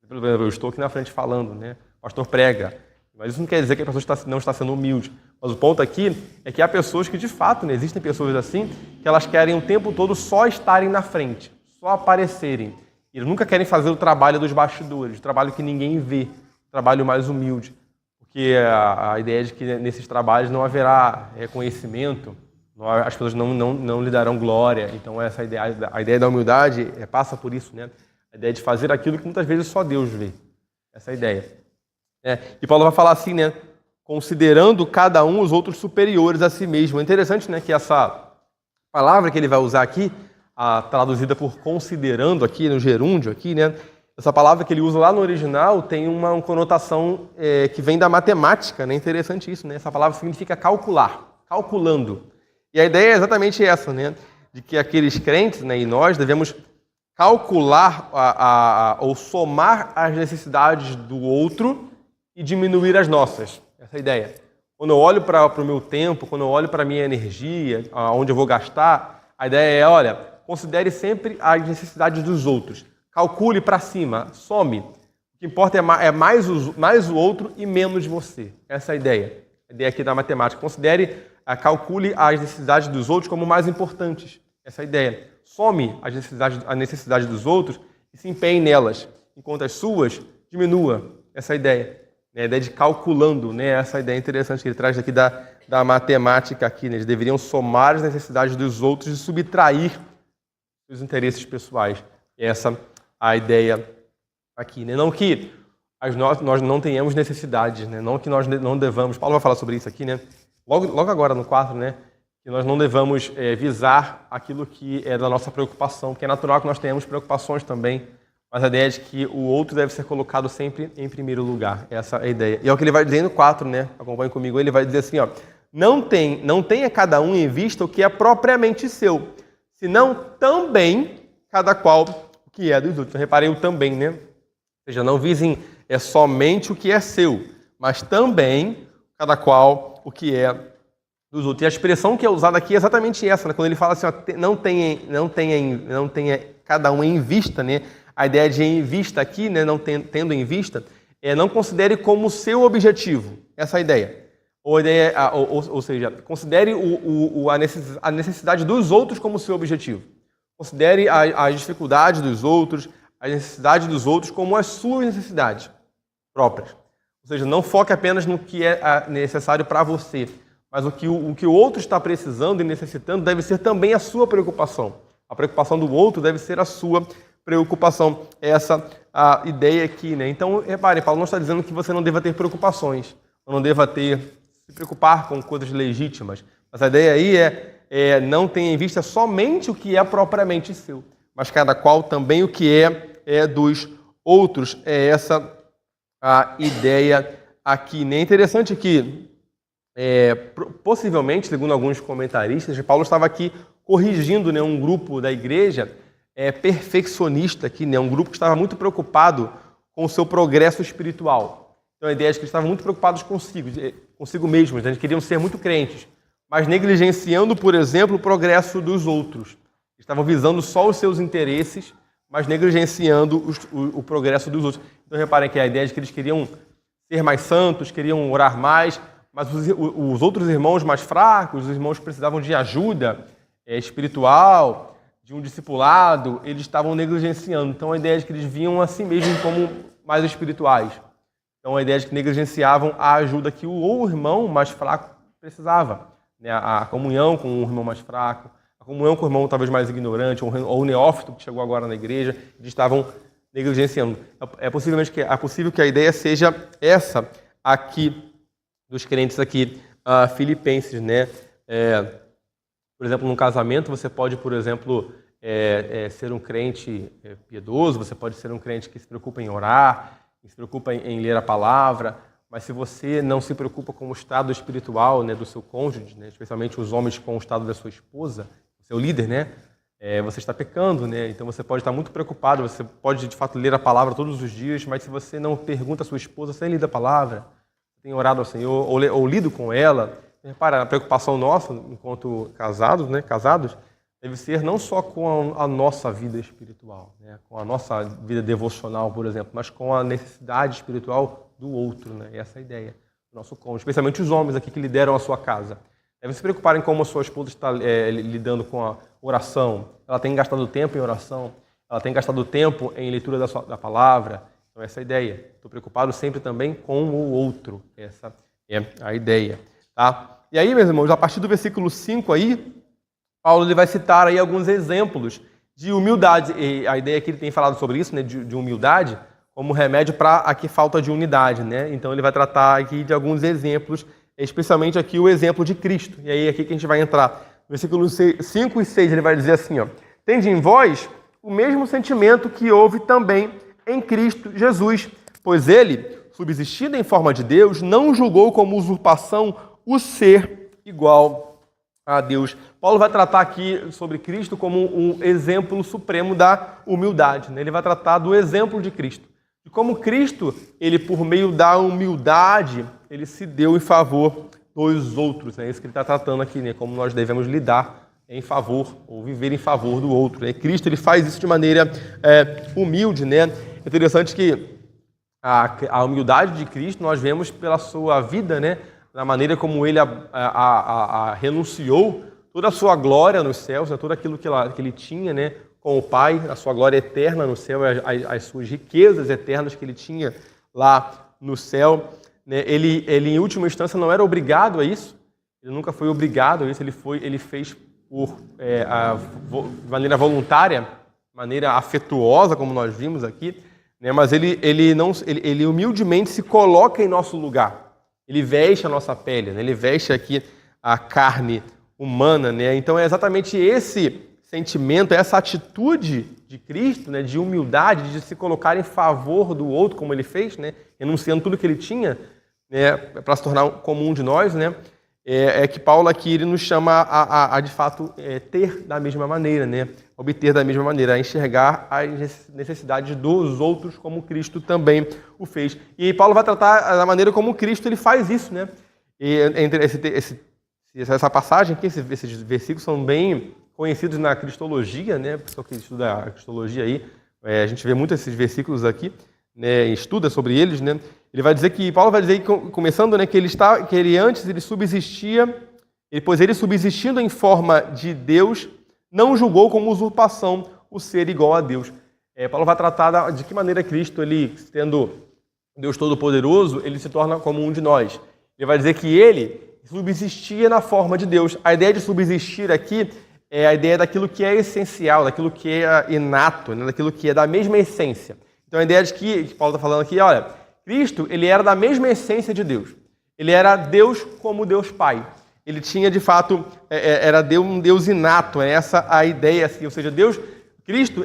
Por exemplo, eu estou aqui na frente falando, né? O pastor prega. Mas isso não quer dizer que a pessoa não está sendo humilde. Mas o ponto aqui é que há pessoas que, de fato, né, existem pessoas assim, que elas querem o tempo todo só estarem na frente, só aparecerem. Eles nunca querem fazer o trabalho dos bastidores, o trabalho que ninguém vê, o trabalho mais humilde. Porque a ideia é de que nesses trabalhos não haverá reconhecimento, as pessoas não lhe darão glória. Então, a ideia da humildade passa por isso, né? A ideia de fazer aquilo que muitas vezes só Deus vê. Essa é a ideia. E Paulo vai falar assim, né? Considerando cada um os outros superiores a si mesmo. É interessante, né, que essa palavra que ele vai usar aqui, traduzida por considerando aqui, no gerúndio aqui, né? Essa palavra que ele usa lá no original tem uma conotação que vem da matemática, né? Interessante isso, né? Essa palavra significa calcular, calculando. E a ideia é exatamente essa, né? De que aqueles crentes, né, e nós devemos calcular ou somar as necessidades do outro e diminuir as nossas. Essa é a ideia. Quando eu olho para o meu tempo, quando eu olho para a minha energia, onde eu vou gastar, a ideia é, olha, considere sempre as necessidades dos outros. Calcule para cima, some. O que importa é mais o outro e menos você. Essa é a ideia. A ideia aqui da matemática. Considere calcule as necessidades dos outros como mais importantes. Essa é a ideia. Some a necessidade dos outros e se empenhe nelas, enquanto as suas diminua. Essa é a ideia. A ideia de calculando, né? Essa ideia interessante que ele traz aqui da matemática aqui, né? Eles deveriam somar as necessidades dos outros e subtrair os interesses pessoais. Essa a ideia aqui, né? Não que nós não tenhamos necessidades, né? Não que nós não devamos. Paulo vai falar sobre isso aqui, né? Logo agora no 4, né? Que nós não devamos visar aquilo que é da nossa preocupação, porque é natural que nós tenhamos preocupações também, mas a ideia é de que o outro deve ser colocado sempre em primeiro lugar. Essa é a ideia. E é o que ele vai dizer no 4, né? Acompanhe comigo. Ele vai dizer assim, ó: não tenha cada um em vista o que é propriamente seu, senão também cada qual o que é dos outros. Então, reparei o também, né? Ou seja, não visem somente o que é seu, mas também cada qual o que é dos outros. E a expressão que é usada aqui é exatamente essa, né? Quando ele fala assim, ó, não tenha cada um em vista, né? A ideia de em vista aqui, né? Não tendo em vista, não considere como seu objetivo. Essa é a ideia. Ou seja, considere a necessidade dos outros como seu objetivo. Considere as dificuldades dos outros, as necessidades dos outros como as suas necessidades próprias. Ou seja, não foque apenas no que é necessário para você, mas o que o outro está precisando e necessitando deve ser também a sua preocupação. A preocupação do outro deve ser a sua preocupação. Essa a ideia aqui, né? Então, reparem, Paulo não está dizendo que você não deva ter preocupações, não deva se preocupar com coisas legítimas. Mas a ideia aí é não ter em vista somente o que é propriamente seu, mas cada qual também o que é dos outros. É essa a ideia aqui, né? É interessante que, possivelmente, segundo alguns comentaristas, Paulo estava aqui corrigindo, né, um grupo da igreja perfeccionista aqui, né? Um grupo que estava muito preocupado com o seu progresso espiritual. Então a ideia é que eles estavam muito preocupados consigo mesmos, né? Eles queriam ser muito crentes, mas negligenciando, por exemplo, o progresso dos outros. Eles estavam visando só os seus interesses, mas negligenciando o progresso dos outros. Então reparem que a ideia é que eles queriam ser mais santos, queriam orar mais, mas os outros irmãos mais fracos, os irmãos que precisavam de ajuda espiritual, de um discipulado, eles estavam negligenciando. Então a ideia é que eles viam a si mesmos como mais espirituais. Então a ideia é que negligenciavam a ajuda que o irmão mais fraco precisava, né? A comunhão com o irmão mais fraco, a comunhão com o irmão talvez mais ignorante, ou o neófito que chegou agora na igreja, eles estavam negligenciando. É possível que a ideia seja essa aqui, dos crentes aqui filipenses, né? Por exemplo, num casamento, você pode, por exemplo, ser um crente piedoso, você pode ser um crente que se preocupa em orar, que se preocupa em ler a palavra, mas se você não se preocupa com o estado espiritual, né, do seu cônjuge, né, especialmente os homens com o estado da sua esposa, seu líder, né, você está pecando, né? Então você pode estar muito preocupado, você pode de fato ler a palavra todos os dias, mas se você não pergunta à sua esposa se tem lido a palavra, tem orado ao Senhor ou lido com ela. Repara, a preocupação nossa, enquanto casados, né, deve ser não só com a nossa vida espiritual, né, com a nossa vida devocional, por exemplo, mas com a necessidade espiritual do outro, né? Essa é a ideia do nosso cônjuge, especialmente os homens aqui que lideram a sua casa. Devem se preocupar em como a sua esposa está lidando com a oração. Ela tem gastado tempo em oração, ela tem gastado tempo em leitura da palavra. Então essa é a ideia. Estou preocupado sempre também com o outro. Essa é a ideia. Tá? E aí, meus irmãos, a partir do versículo 5 aí, Paulo ele vai citar aí alguns exemplos de humildade. E a ideia é que ele tem falado sobre isso, né, de humildade, como remédio para a que falta de unidade, né? Então ele vai tratar aqui de alguns exemplos, especialmente aqui o exemplo de Cristo. E aí aqui que a gente vai entrar. Versículos 5 e 6, ele vai dizer assim, ó: tende em vós o mesmo sentimento que houve também em Cristo Jesus, pois ele, subsistindo em forma de Deus, não julgou como usurpação o ser igual a Deus. Paulo vai tratar aqui sobre Cristo como um exemplo supremo da humildade, né? Ele vai tratar do exemplo de Cristo. E como Cristo, ele por meio da humildade, ele se deu em favor dos outros. É isso que ele está tratando aqui, né? Como nós devemos lidar em favor, ou viver em favor do outro, né? Cristo, ele faz isso de maneira humilde, né? É interessante que a humildade de Cristo nós vemos pela sua vida, né? na maneira como ele renunciou toda a sua glória nos céus, né, tudo aquilo que ele tinha, né, com o Pai, a sua glória eterna no céu, as suas riquezas eternas que ele tinha lá no céu. Né, ele, em última instância, não era obrigado a isso, ele nunca foi obrigado a isso, ele fez de maneira voluntária, de maneira afetuosa, como nós vimos aqui, né, mas ele humildemente se coloca em nosso lugar. Ele veste a nossa pele, né, ele veste aqui a carne humana. Né, então é exatamente esse sentimento, essa atitude de Cristo, né, de humildade, de se colocar em favor do outro, como ele fez, né, renunciando tudo que ele tinha, né, para se tornar comum de nós, né, que Paulo aqui ele nos chama a de fato, ter da mesma maneira, né, obter da mesma maneira, a enxergar as necessidades dos outros como Cristo também o fez. E Paulo vai tratar da maneira como Cristo ele faz isso, né, e entre essa passagem aqui, esses versículos são bem conhecidos na cristologia, né, pessoal que estuda a cristologia aí, a gente vê muito esses versículos aqui, né, estuda sobre eles, né. Paulo vai dizer, começando, né, que ele antes ele subsistia, pois ele subsistindo em forma de Deus, não julgou como usurpação o ser igual a Deus. Paulo vai tratar de que maneira Cristo, ele sendo Deus Todo-Poderoso, ele se torna como um de nós. Ele vai dizer que ele subsistia na forma de Deus. A ideia de subsistir aqui é a ideia daquilo que é essencial, daquilo que é inato, né, daquilo que é da mesma essência. Então a ideia de que Paulo está falando aqui, olha, Cristo, ele era da mesma essência de Deus. Ele era Deus como Deus Pai. Ele tinha, de fato, era um Deus inato, é essa a ideia, assim, ou seja, Cristo,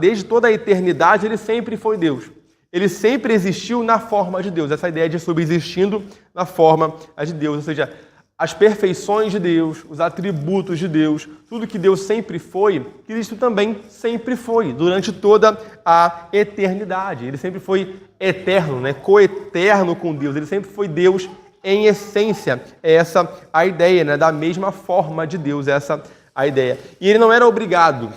desde toda a eternidade, ele sempre foi Deus. Ele sempre existiu na forma de Deus, essa ideia de subsistindo na forma de Deus, ou seja, as perfeições de Deus, os atributos de Deus, tudo que Deus sempre foi, Cristo também sempre foi, durante toda a eternidade. Ele sempre foi eterno, né? Coeterno com Deus, ele sempre foi Deus em essência. É essa a ideia, né? Da mesma forma de Deus, essa a ideia. E ele não era obrigado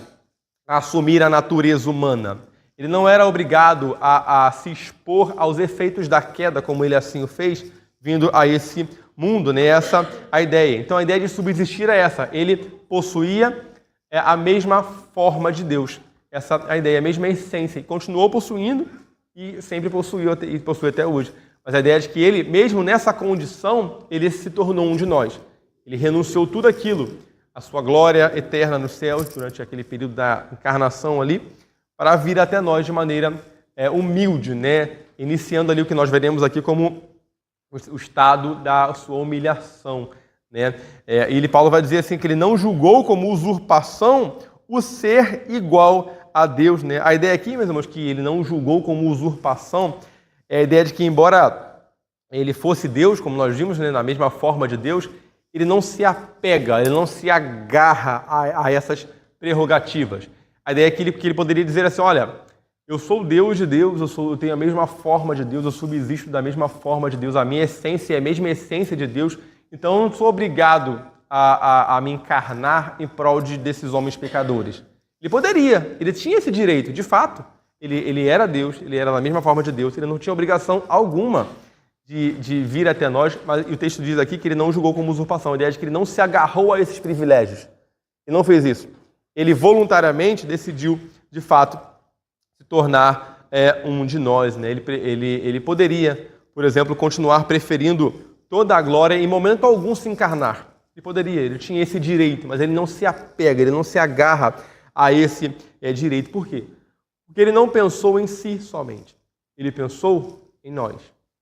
a assumir a natureza humana. Ele não era obrigado a se expor aos efeitos da queda, como ele assim o fez, vindo a esse mundo, né? Essa a ideia. Então a ideia de subsistir é essa. Ele possuía a mesma forma de Deus. Essa a ideia, a mesma essência. E continuou possuindo e sempre possuiu e possui até hoje. Mas a ideia é de que ele, mesmo nessa condição, ele se tornou um de nós. Ele renunciou tudo aquilo, a sua glória eterna nos céus, durante aquele período da encarnação ali, para vir até nós de maneira humilde, né? Iniciando ali o que nós veremos aqui como o estado da sua humilhação, né? Paulo vai dizer assim que ele não julgou como usurpação o ser igual a Deus, né? A ideia aqui, meus irmãos, que ele não julgou como usurpação é a ideia de que, embora ele fosse Deus, como nós vimos, né, na mesma forma de Deus, ele não se apega, ele não se agarra a essas prerrogativas. A ideia é que ele poderia dizer assim, olha, eu sou Deus de Deus, eu tenho a mesma forma de Deus, eu subsisto da mesma forma de Deus, a minha essência é a mesma essência de Deus, então eu não sou obrigado a me encarnar em prol desses homens pecadores. Ele poderia, ele tinha esse direito, de fato. Ele era Deus, ele era da mesma forma de Deus, ele não tinha obrigação alguma de vir até nós, mas o texto diz aqui que ele não julgou como usurpação, a ideia é de que ele não se agarrou a esses privilégios. Ele não fez isso. Ele voluntariamente decidiu, de fato, se tornar um de nós, né? Ele poderia, por exemplo, continuar preferindo toda a glória e em momento algum se encarnar. Ele poderia, ele tinha esse direito, mas ele não se apega, ele não se agarra a esse direito. Por quê? Porque ele não pensou em si somente, ele pensou em nós.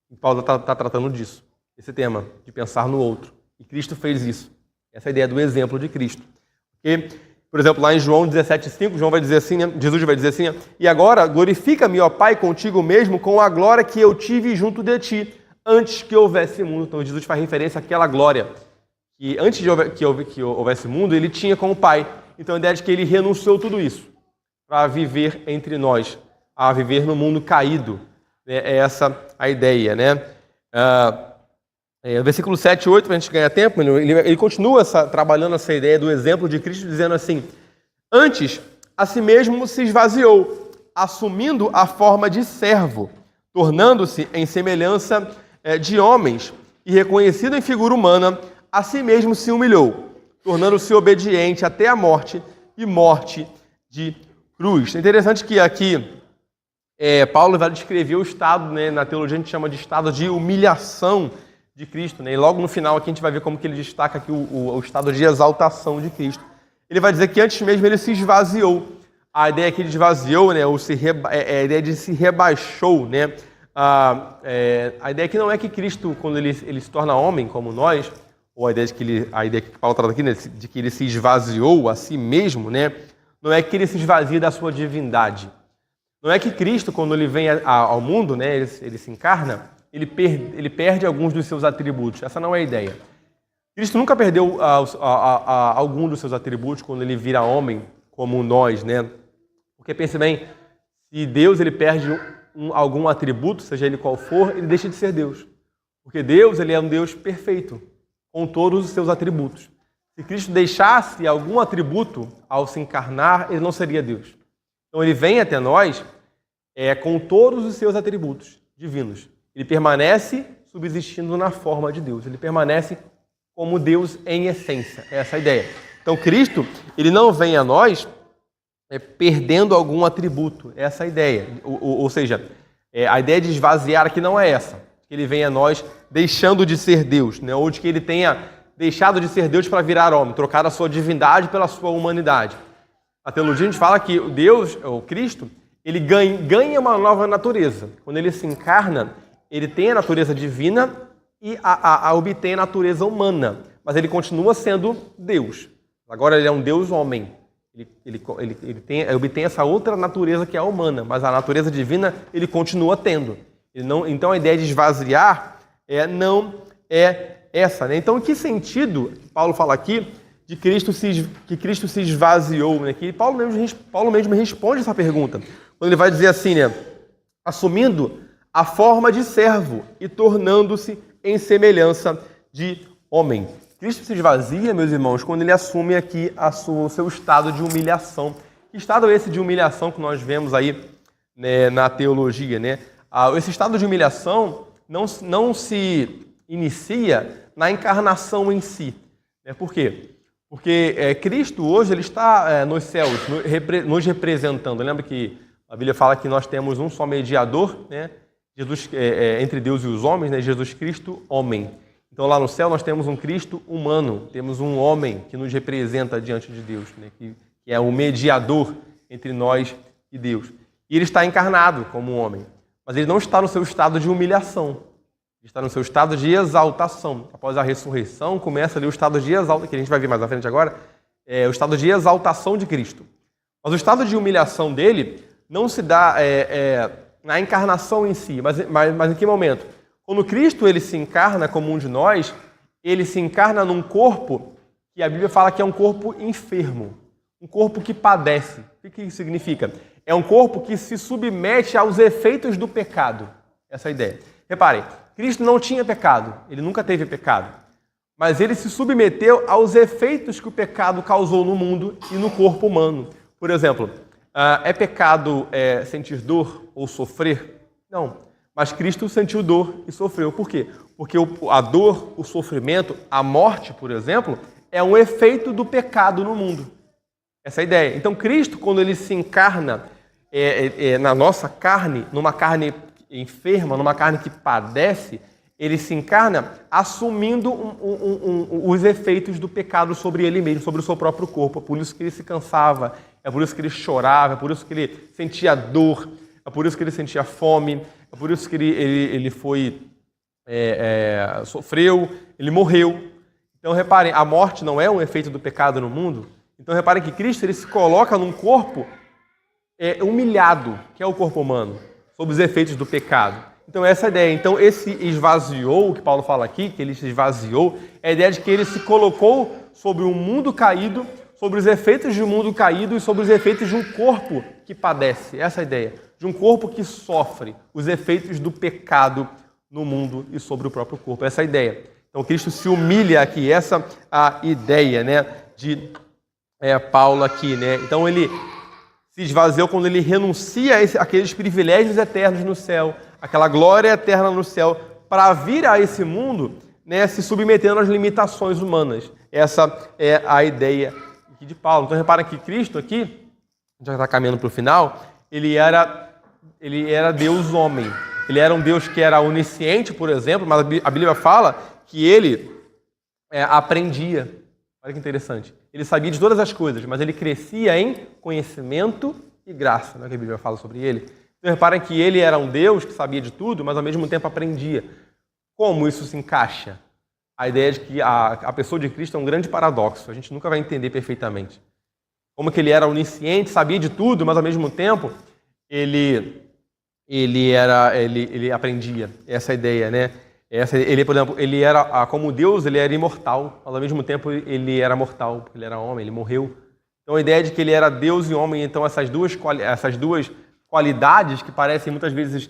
E Paulo está tratando disso, esse tema, de pensar no outro. E Cristo fez isso. Essa é a ideia do exemplo de Cristo. Porque, por exemplo, lá em João 17,5, João vai dizer assim, né? Jesus vai dizer assim, e agora glorifica-me, ó Pai, contigo mesmo, com a glória que eu tive junto de ti, antes que houvesse mundo. Então Jesus faz referência àquela glória que antes que houvesse mundo, ele tinha com o Pai. Então a ideia é de que ele renunciou tudo isso para viver entre nós, a viver no mundo caído. É essa a ideia, né? Versículo 7 e 8, para a gente ganhar tempo, ele continua trabalhando essa ideia do exemplo de Cristo, dizendo assim, antes, a si mesmo se esvaziou, assumindo a forma de servo, tornando-se em semelhança de homens, e reconhecido em figura humana, a si mesmo se humilhou, tornando-se obediente até a morte e morte de cruz. É interessante que aqui Paulo vai descrever o estado, né, na teologia a gente chama de estado de humilhação de Cristo, né? E logo no final aqui a gente vai ver como que ele destaca aqui o estado de exaltação de Cristo. Ele vai dizer que antes mesmo ele se esvaziou. A ideia que ele esvaziou, né, a ideia de se rebaixou, né? A ideia que não é que Cristo, quando ele se torna homem como nós, ou a ideia que Paulo trata aqui, né, de que ele se esvaziou a si mesmo, né? Não é que ele se esvazia da sua divindade. Não é que Cristo, quando ele vem ao mundo, né, ele se encarna, ele perde alguns dos seus atributos. Essa não é a ideia. Cristo nunca perdeu algum dos seus atributos quando ele vira homem, como nós, né? Porque pense bem, se Deus ele perde algum atributo, seja ele qual for, ele deixa de ser Deus. Porque Deus ele é um Deus perfeito, com todos os seus atributos. Se Cristo deixasse algum atributo ao se encarnar, ele não seria Deus. Então ele vem até nós com todos os seus atributos divinos. Ele permanece subsistindo na forma de Deus. Ele permanece como Deus em essência. É essa a ideia. Então Cristo, ele não vem a nós perdendo algum atributo. É essa a ideia. Ou seja, a ideia de esvaziar aqui não é essa. Que ele vem a nós deixando de ser Deus, né? Ou de que ele tenha deixado de ser Deus para virar homem, trocar a sua divindade pela sua humanidade. A teologia a gente fala que Deus, o Cristo, ele ganha uma nova natureza. Quando ele se encarna, ele tem a natureza divina e obtém a natureza humana. Mas ele continua sendo Deus. Agora ele é um Deus homem. Ele obtém essa outra natureza que é a humana, mas a natureza divina ele continua tendo. Então a ideia de esvaziar não é essa, né? Então em que sentido Paulo fala aqui de que Cristo se esvaziou, né? Que Paulo mesmo responde essa pergunta quando ele vai dizer assim, né? Assumindo a forma de servo e tornando-se em semelhança de homem. Cristo se esvazia, meus irmãos, quando ele assume aqui o seu estado de humilhação. Que estado é esse de humilhação que nós vemos aí, né, na teologia, né? Esse estado de humilhação não se inicia na encarnação em si. Né? Por quê? Porque Cristo hoje ele está nos céus, nos representando. Lembra que a Bíblia fala que nós temos um só mediador, né? Jesus, entre Deus e os homens, né? Jesus Cristo, homem. Então lá no céu nós temos um Cristo humano, temos um homem que nos representa diante de Deus, né? que é o mediador entre nós e Deus. E ele está encarnado como um homem, mas ele não está no seu estado de humilhação, ele está no seu estado de exaltação. Após a ressurreição começa ali o estado de exaltação, que a gente vai ver mais à frente agora, o estado de exaltação de Cristo. Mas o estado de humilhação dele não se dá na encarnação em si, mas em que momento? Quando Cristo ele se encarna como um de nós, ele se encarna num corpo que a Bíblia fala que é um corpo enfermo, um corpo que padece. O que isso significa? É um corpo que se submete aos efeitos do pecado. Essa é a ideia. Reparem, Cristo não tinha pecado, ele nunca teve pecado, mas ele se submeteu aos efeitos que o pecado causou no mundo e no corpo humano. Por exemplo, é pecado sentir dor ou sofrer? Não. Mas Cristo sentiu dor e sofreu. Por quê? Porque a dor, o sofrimento, a morte, por exemplo, é um efeito do pecado no mundo. Essa é a ideia. Então Cristo, quando ele se encarna na nossa carne, numa carne enferma, numa carne que padece, ele se encarna assumindo os efeitos do pecado sobre ele mesmo, sobre o seu próprio corpo. É por isso que ele se cansava, é por isso que ele chorava, é por isso que ele sentia dor, é por isso que ele sentia fome, é por isso que ele sofreu, ele morreu. Então reparem, a morte não é um efeito do pecado no mundo. Então reparem que Cristo ele se coloca num corpo humilhado, que é o corpo humano, sob os efeitos do pecado. Então essa é a ideia. Então esse esvaziou, que Paulo fala aqui, que ele se esvaziou, é a ideia de que ele se colocou sobre um mundo caído, sobre os efeitos de um mundo caído e sobre os efeitos de um corpo que padece. Essa é a ideia. De um corpo que sofre os efeitos do pecado no mundo e sobre o próprio corpo. Essa é a ideia. Então Cristo se humilha aqui. Essa é a ideia, né, de Paulo aqui, né? Então ele se esvaziou quando ele renuncia àqueles privilégios eternos no céu, aquela glória eterna no céu, para vir a esse mundo né, se submetendo às limitações humanas. Essa é a ideia aqui de Paulo. Então, repara que Cristo aqui, já está caminhando para o final, ele era Deus homem. Ele era um Deus que era onisciente, por exemplo, mas a Bíblia fala que ele aprendia. Olha que interessante. Ele sabia de todas as coisas, mas ele crescia em conhecimento e graça. Não é que a Bíblia fala sobre ele? Então, reparem que ele era um Deus que sabia de tudo, mas ao mesmo tempo aprendia. Como isso se encaixa? A ideia de que a pessoa de Cristo é um grande paradoxo. A gente nunca vai entender perfeitamente. Como que ele era onisciente, sabia de tudo, mas ao mesmo tempo ele aprendia. Essa é a ideia, né? Ele, por exemplo, ele era como Deus, ele era imortal, mas ao mesmo tempo ele era mortal, porque ele era homem, ele morreu. Então a ideia de que ele era Deus e homem, então essas duas qualidades que parecem muitas vezes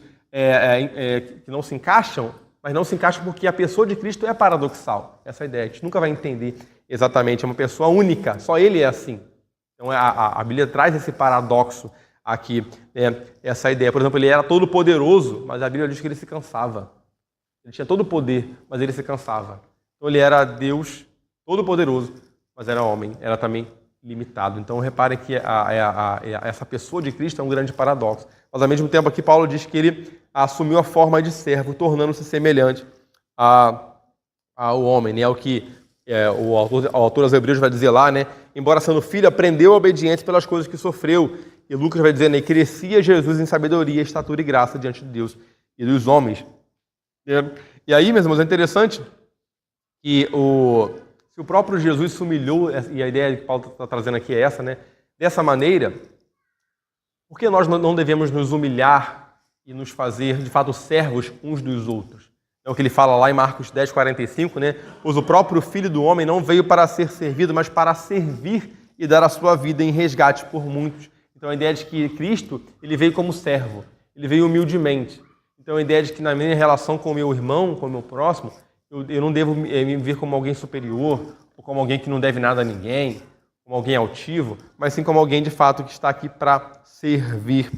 que não se encaixam, mas não se encaixam porque a pessoa de Cristo é paradoxal. Essa é a ideia, a gente nunca vai entender exatamente, é uma pessoa única, só ele é assim. Então a Bíblia traz esse paradoxo aqui, essa ideia. Por exemplo, ele era todo poderoso, mas a Bíblia diz que ele se cansava. Ele tinha todo o poder, mas ele se cansava. Então ele era Deus todo poderoso, mas era homem, era também limitado. Então reparem que essa pessoa de Cristo é um grande paradoxo. Mas ao mesmo tempo aqui Paulo diz que ele assumiu a forma de servo, tornando-se semelhante ao homem, né? O que o autor aos Hebreus vai dizer lá, né? Embora sendo filho, aprendeu a obediência pelas coisas que sofreu. E Lucas vai dizer, né? Crescia Jesus em sabedoria, estatura e graça diante de Deus e dos homens. E aí, meus irmãos, é interessante que se o próprio Jesus se humilhou, e a ideia que Paulo está trazendo aqui é essa, né? Dessa maneira, por que nós não devemos nos humilhar e nos fazer, de fato, servos uns dos outros? É o que ele fala lá em Marcos 10:45, né? Pois o próprio Filho do Homem não veio para ser servido, mas para servir e dar a sua vida em resgate por muitos. Então a ideia de que Cristo, ele veio como servo, ele veio humildemente. Então a ideia de que na minha relação com o meu irmão, com o meu próximo, eu não devo me ver como alguém superior, ou como alguém que não deve nada a ninguém, como alguém altivo, mas sim como alguém de fato que está aqui para servir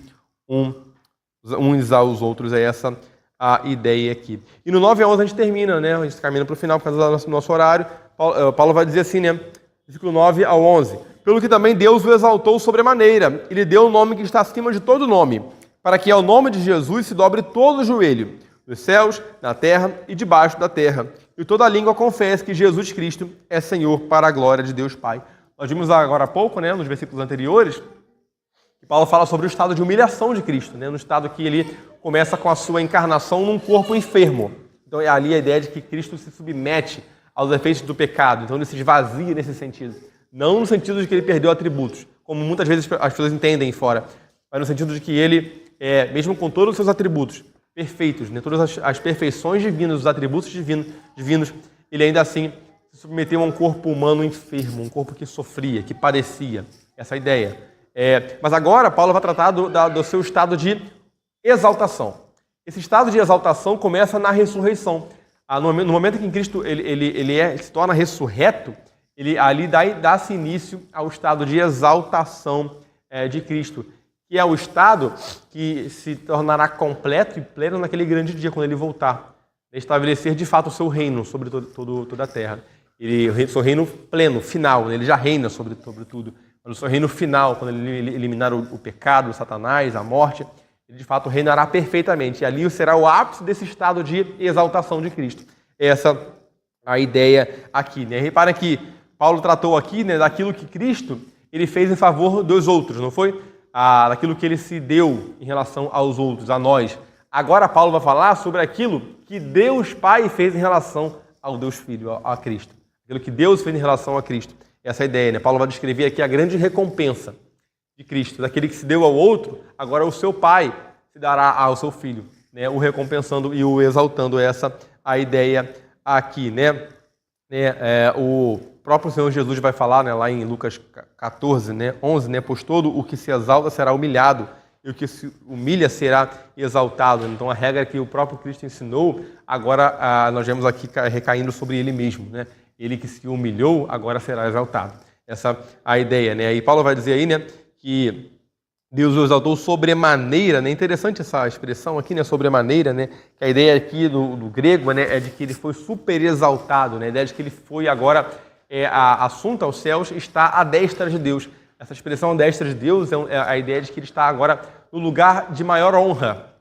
uns aos outros. É essa a ideia aqui. E no 9 a 11 a gente termina, né? A gente caminha para o final por causa do nosso horário. Paulo vai dizer assim, né? Versículo 9 ao 11. Pelo que também Deus o exaltou sobremaneira, e lhe deu o nome que está acima de todo nome, para que ao nome de Jesus se dobre todo o joelho, nos céus, na terra e debaixo da terra, e toda língua confesse que Jesus Cristo é Senhor, para a glória de Deus Pai. Nós vimos agora há pouco, né, nos versículos anteriores, que Paulo fala sobre o estado de humilhação de Cristo, né, no estado que ele começa com a sua encarnação num corpo enfermo. Então é ali a ideia de que Cristo se submete aos efeitos do pecado, então ele se esvazia nesse sentido. Não no sentido de que ele perdeu atributos, como muitas vezes as pessoas entendem fora, mas no sentido de que ele, mesmo com todos os seus atributos perfeitos, né, todas as perfeições divinas, os atributos divinos, ele ainda assim se submeteu a um corpo humano enfermo, um corpo que sofria, que padecia. Essa é a ideia. Mas agora Paulo vai tratar do seu estado de exaltação. Esse estado de exaltação começa na ressurreição. No momento em que Cristo ele se torna ressurreto, ele ali dá-se início ao estado de exaltação de Cristo, que é o estado que se tornará completo e pleno naquele grande dia, quando ele voltar, estabelecer de fato o seu reino sobre toda a terra. O seu reino pleno, final, ele já reina sobre tudo. Mas o seu reino final, quando ele eliminar o pecado, o Satanás, a morte, ele de fato reinará perfeitamente. E ali será o ápice desse estado de exaltação de Cristo. Essa é a ideia aqui, né? Reparem que Paulo tratou aqui, né, daquilo que Cristo ele fez em favor dos outros, não foi? Daquilo que ele se deu em relação aos outros, a nós. Agora Paulo vai falar sobre aquilo que Deus Pai fez em relação ao Deus Filho, a Cristo. Aquilo que Deus fez em relação a Cristo. Essa é a ideia, né? Paulo vai descrever aqui a grande recompensa de Cristo, daquele que se deu ao outro, agora o seu Pai se dará ao seu Filho, né? O recompensando e o exaltando. Essa a ideia aqui, né? O próprio Senhor Jesus vai falar, né, lá em Lucas 14, né, 11, né? Pois todo o que se exalta será humilhado, e o que se humilha será exaltado. Então a regra que o próprio Cristo ensinou, agora nós vemos aqui recaindo sobre ele mesmo, né? Ele que se humilhou, agora será exaltado. Essa é a ideia, né? E Paulo vai dizer aí, né, que Deus o exaltou sobremaneira, né? Interessante essa expressão aqui, né? Sobremaneira, né? Que a ideia aqui do grego, né? É de que ele foi super exaltado, né? A ideia de que ele foi agora assunto aos céus, está à destra de Deus. Essa expressão à destra de Deus é a ideia de que ele está agora no lugar de maior honra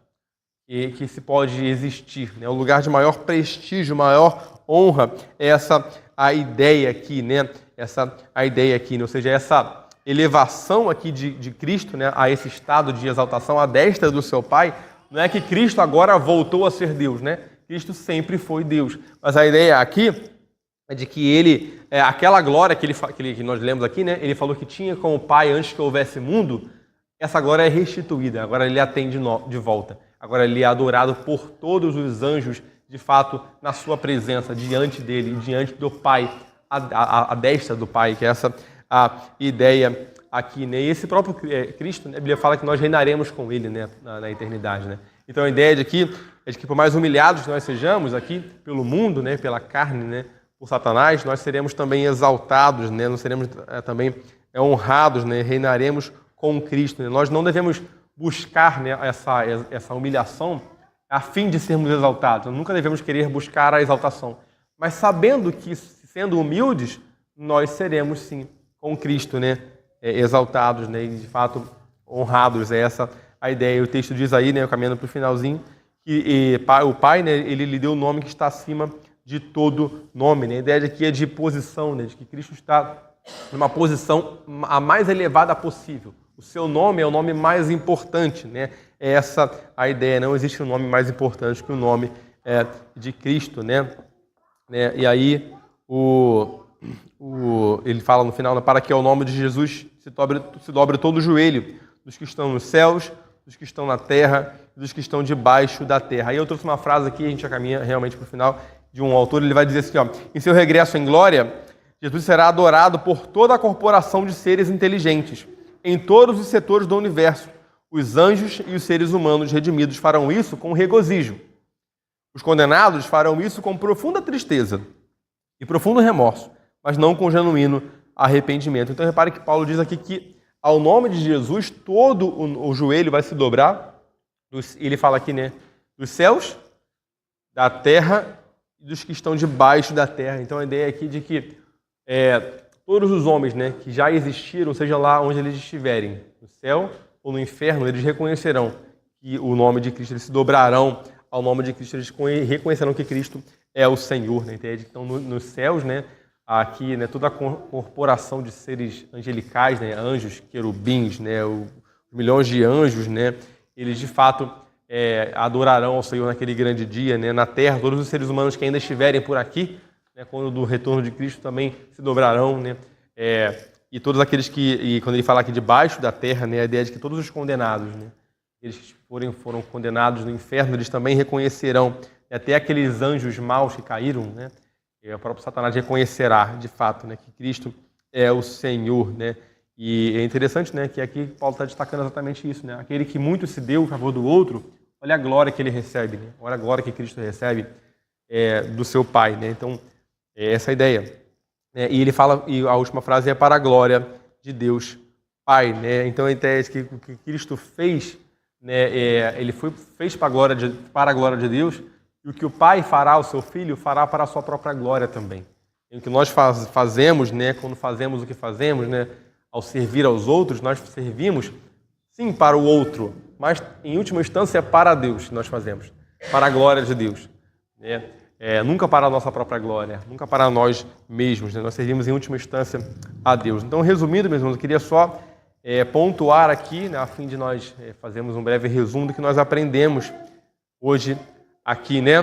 que se pode existir, né? O lugar de maior prestígio, maior honra. É essa a ideia aqui, né? A ideia aqui, né? Ou seja, essa elevação aqui de Cristo, né, a esse estado de exaltação à destra do seu Pai, não é que Cristo agora voltou a ser Deus, né? Cristo sempre foi Deus. Mas a ideia aqui é de que ele, aquela glória que nós lemos aqui, né? Ele falou que tinha com o Pai antes que houvesse mundo, essa glória é restituída, agora ele a tem de volta. Agora ele é adorado por todos os anjos, de fato, na sua presença, diante dele, diante do Pai, à destra do Pai, que é essa a ideia aqui, né? E esse próprio Cristo, né? A Bíblia fala que nós reinaremos com Ele, né? Na eternidade, né? Então a ideia é de que por mais humilhados que nós sejamos aqui pelo mundo, né? Pela carne, né? Por Satanás, nós seremos também exaltados, né? Nós seremos também honrados, né? Reinaremos com Cristo, né? Nós não devemos buscar, né? essa humilhação a fim de sermos exaltados. Nós nunca devemos querer buscar a exaltação, mas sabendo que, sendo humildes, nós seremos sim com Cristo, né, exaltados, né, e de fato honrados. É essa a ideia. O texto diz aí, né, caminhando para o finalzinho, que o Pai, né, ele lhe deu o nome que está acima de todo nome, né? A ideia aqui é de posição, né, de que Cristo está numa posição a mais elevada possível. O seu nome é o nome mais importante, né? É essa a ideia. Não existe um nome mais importante que o nome de Cristo, né? E aí ele fala no final, para que ao nome de Jesus se dobre todo o joelho dos que estão nos céus, dos que estão na terra e dos que estão debaixo da terra. Aí eu trouxe uma frase aqui, a gente já caminha realmente para o final, de um autor, ele vai dizer assim, ó, em seu regresso em glória, Jesus será adorado por toda a corporação de seres inteligentes, em todos os setores do universo. Os anjos e os seres humanos redimidos farão isso com regozijo. Os condenados farão isso com profunda tristeza e profundo remorso, mas não com genuíno arrependimento. Então repare que Paulo diz aqui que ao nome de Jesus todo o joelho vai se dobrar, ele fala aqui, né, dos céus, da terra e dos que estão debaixo da terra. Então a ideia aqui de que todos os homens, né, que já existiram, seja lá onde eles estiverem, no céu ou no inferno, eles reconhecerão que o nome de Cristo, eles se dobrarão ao nome de Cristo, eles reconhecerão que Cristo é o Senhor, né? Então, nos céus, né, aqui, né, toda a corporação de seres angelicais, né, anjos, querubins, né, os milhões de anjos, né, eles de fato adorarão ao Senhor naquele grande dia, né? Na terra, todos os seres humanos que ainda estiverem por aqui, né, quando do retorno de Cristo também se dobrarão, né? E todos aqueles que, quando ele fala aqui debaixo da terra, né, a ideia de que todos os condenados, né, eles que foram condenados no inferno, eles também reconhecerão, até aqueles anjos maus que caíram, né, o próprio Satanás reconhecerá, de fato, né, que Cristo é o Senhor, né? E é interessante, né, que aqui Paulo está destacando exatamente isso, né? Aquele que muito se deu a favor do outro, olha a glória que ele recebe, né? Olha a glória que Cristo recebe do seu Pai, né? Então, essa é a ideia. E ele fala, e a última frase é para a glória de Deus Pai, né? Então a ideia é que o que Cristo fez, né, ele fez para a glória de Deus, e o que o Pai fará ao seu Filho, fará para a sua própria glória também. E o que nós fazemos, né, quando fazemos o que fazemos, né, ao servir aos outros, nós servimos, sim, para o outro, mas, em última instância, é para Deus que nós fazemos, para a glória de Deus, né? Nunca para a nossa própria glória, nunca para nós mesmos, né? Nós servimos, em última instância, a Deus. Então, resumindo, meus irmãos, eu queria só pontuar aqui, né, a fim de nós fazermos um breve resumo do que nós aprendemos hoje aqui, né?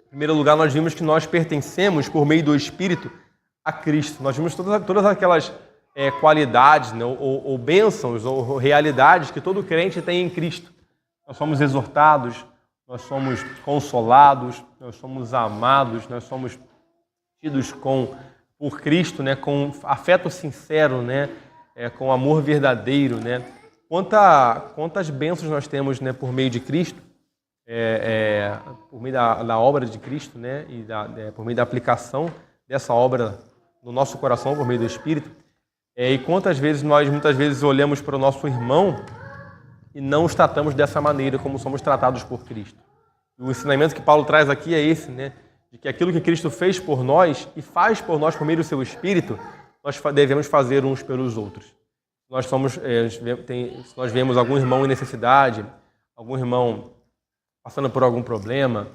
Em primeiro lugar, nós vimos que nós pertencemos, por meio do Espírito, a Cristo. Nós vimos todas aquelas qualidades, né, ou bênçãos, ou realidades que todo crente tem em Cristo. Nós somos exortados, nós somos consolados, nós somos amados, nós somos tidos por Cristo, né, com afeto sincero, né, com amor verdadeiro, né? Quantas bênçãos nós temos, né, por meio de Cristo, por meio da obra de Cristo, né, e por meio da aplicação dessa obra no nosso coração, por meio do Espírito. E quantas vezes nós, muitas vezes, olhamos para o nosso irmão e não os tratamos dessa maneira como somos tratados por Cristo. E o ensinamento que Paulo traz aqui é esse, né? De que aquilo que Cristo fez por nós e faz por nós por meio do seu Espírito, nós devemos fazer uns pelos outros. Se nós vemos algum irmão em necessidade, algum irmão passando por algum problema,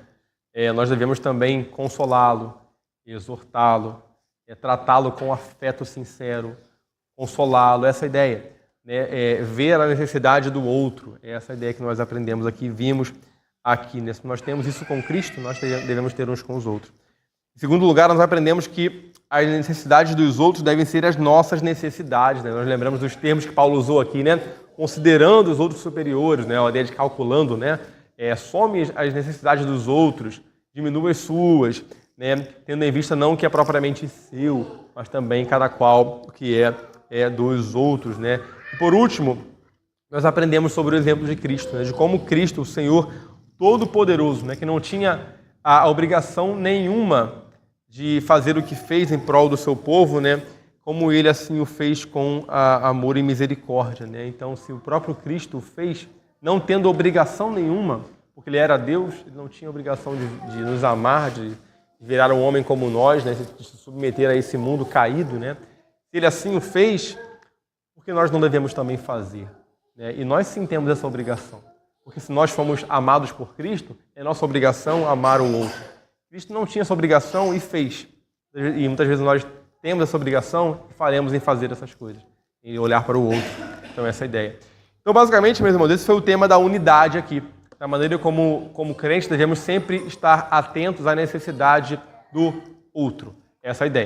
nós devemos também consolá-lo, exortá-lo, tratá-lo com afeto sincero, consolá-lo, essa é a ideia. Né? Ver a necessidade do outro, é essa a ideia que nós aprendemos aqui, vimos aqui. Né? Se nós temos isso com Cristo, nós devemos ter uns com os outros. Em segundo lugar, nós aprendemos que as necessidades dos outros devem ser as nossas necessidades. Né? Nós lembramos dos termos que Paulo usou aqui, né? Considerando os outros superiores, né? A ideia de calculando, né? Some as necessidades dos outros, diminua as suas, né? Tendo em vista não o que é propriamente seu, mas também cada qual o que é dos outros. Né? E por último, nós aprendemos sobre o exemplo de Cristo, né? De como Cristo, o Senhor Todo-Poderoso, né? Que não tinha a obrigação nenhuma de fazer o que fez em prol do seu povo, né? Como ele assim o fez com amor e misericórdia. Né? Então, se o próprio Cristo o fez, não tendo obrigação nenhuma, porque ele era Deus, ele não tinha obrigação de nos amar, de virar um homem como nós, né? De se submeter a esse mundo caído. Né? Se ele assim o fez, por que nós não devemos também fazer? Né? E nós sim temos essa obrigação, porque se nós fomos amados por Cristo, é nossa obrigação amar o outro. Cristo não tinha essa obrigação e fez. E muitas vezes nós temos essa obrigação e falhamos em fazer essas coisas, em olhar para o outro. Então, essa é a ideia. Então, basicamente, meus irmãos, esse foi o tema da unidade aqui. Da maneira como crentes devemos sempre estar atentos à necessidade do outro. Essa é a ideia.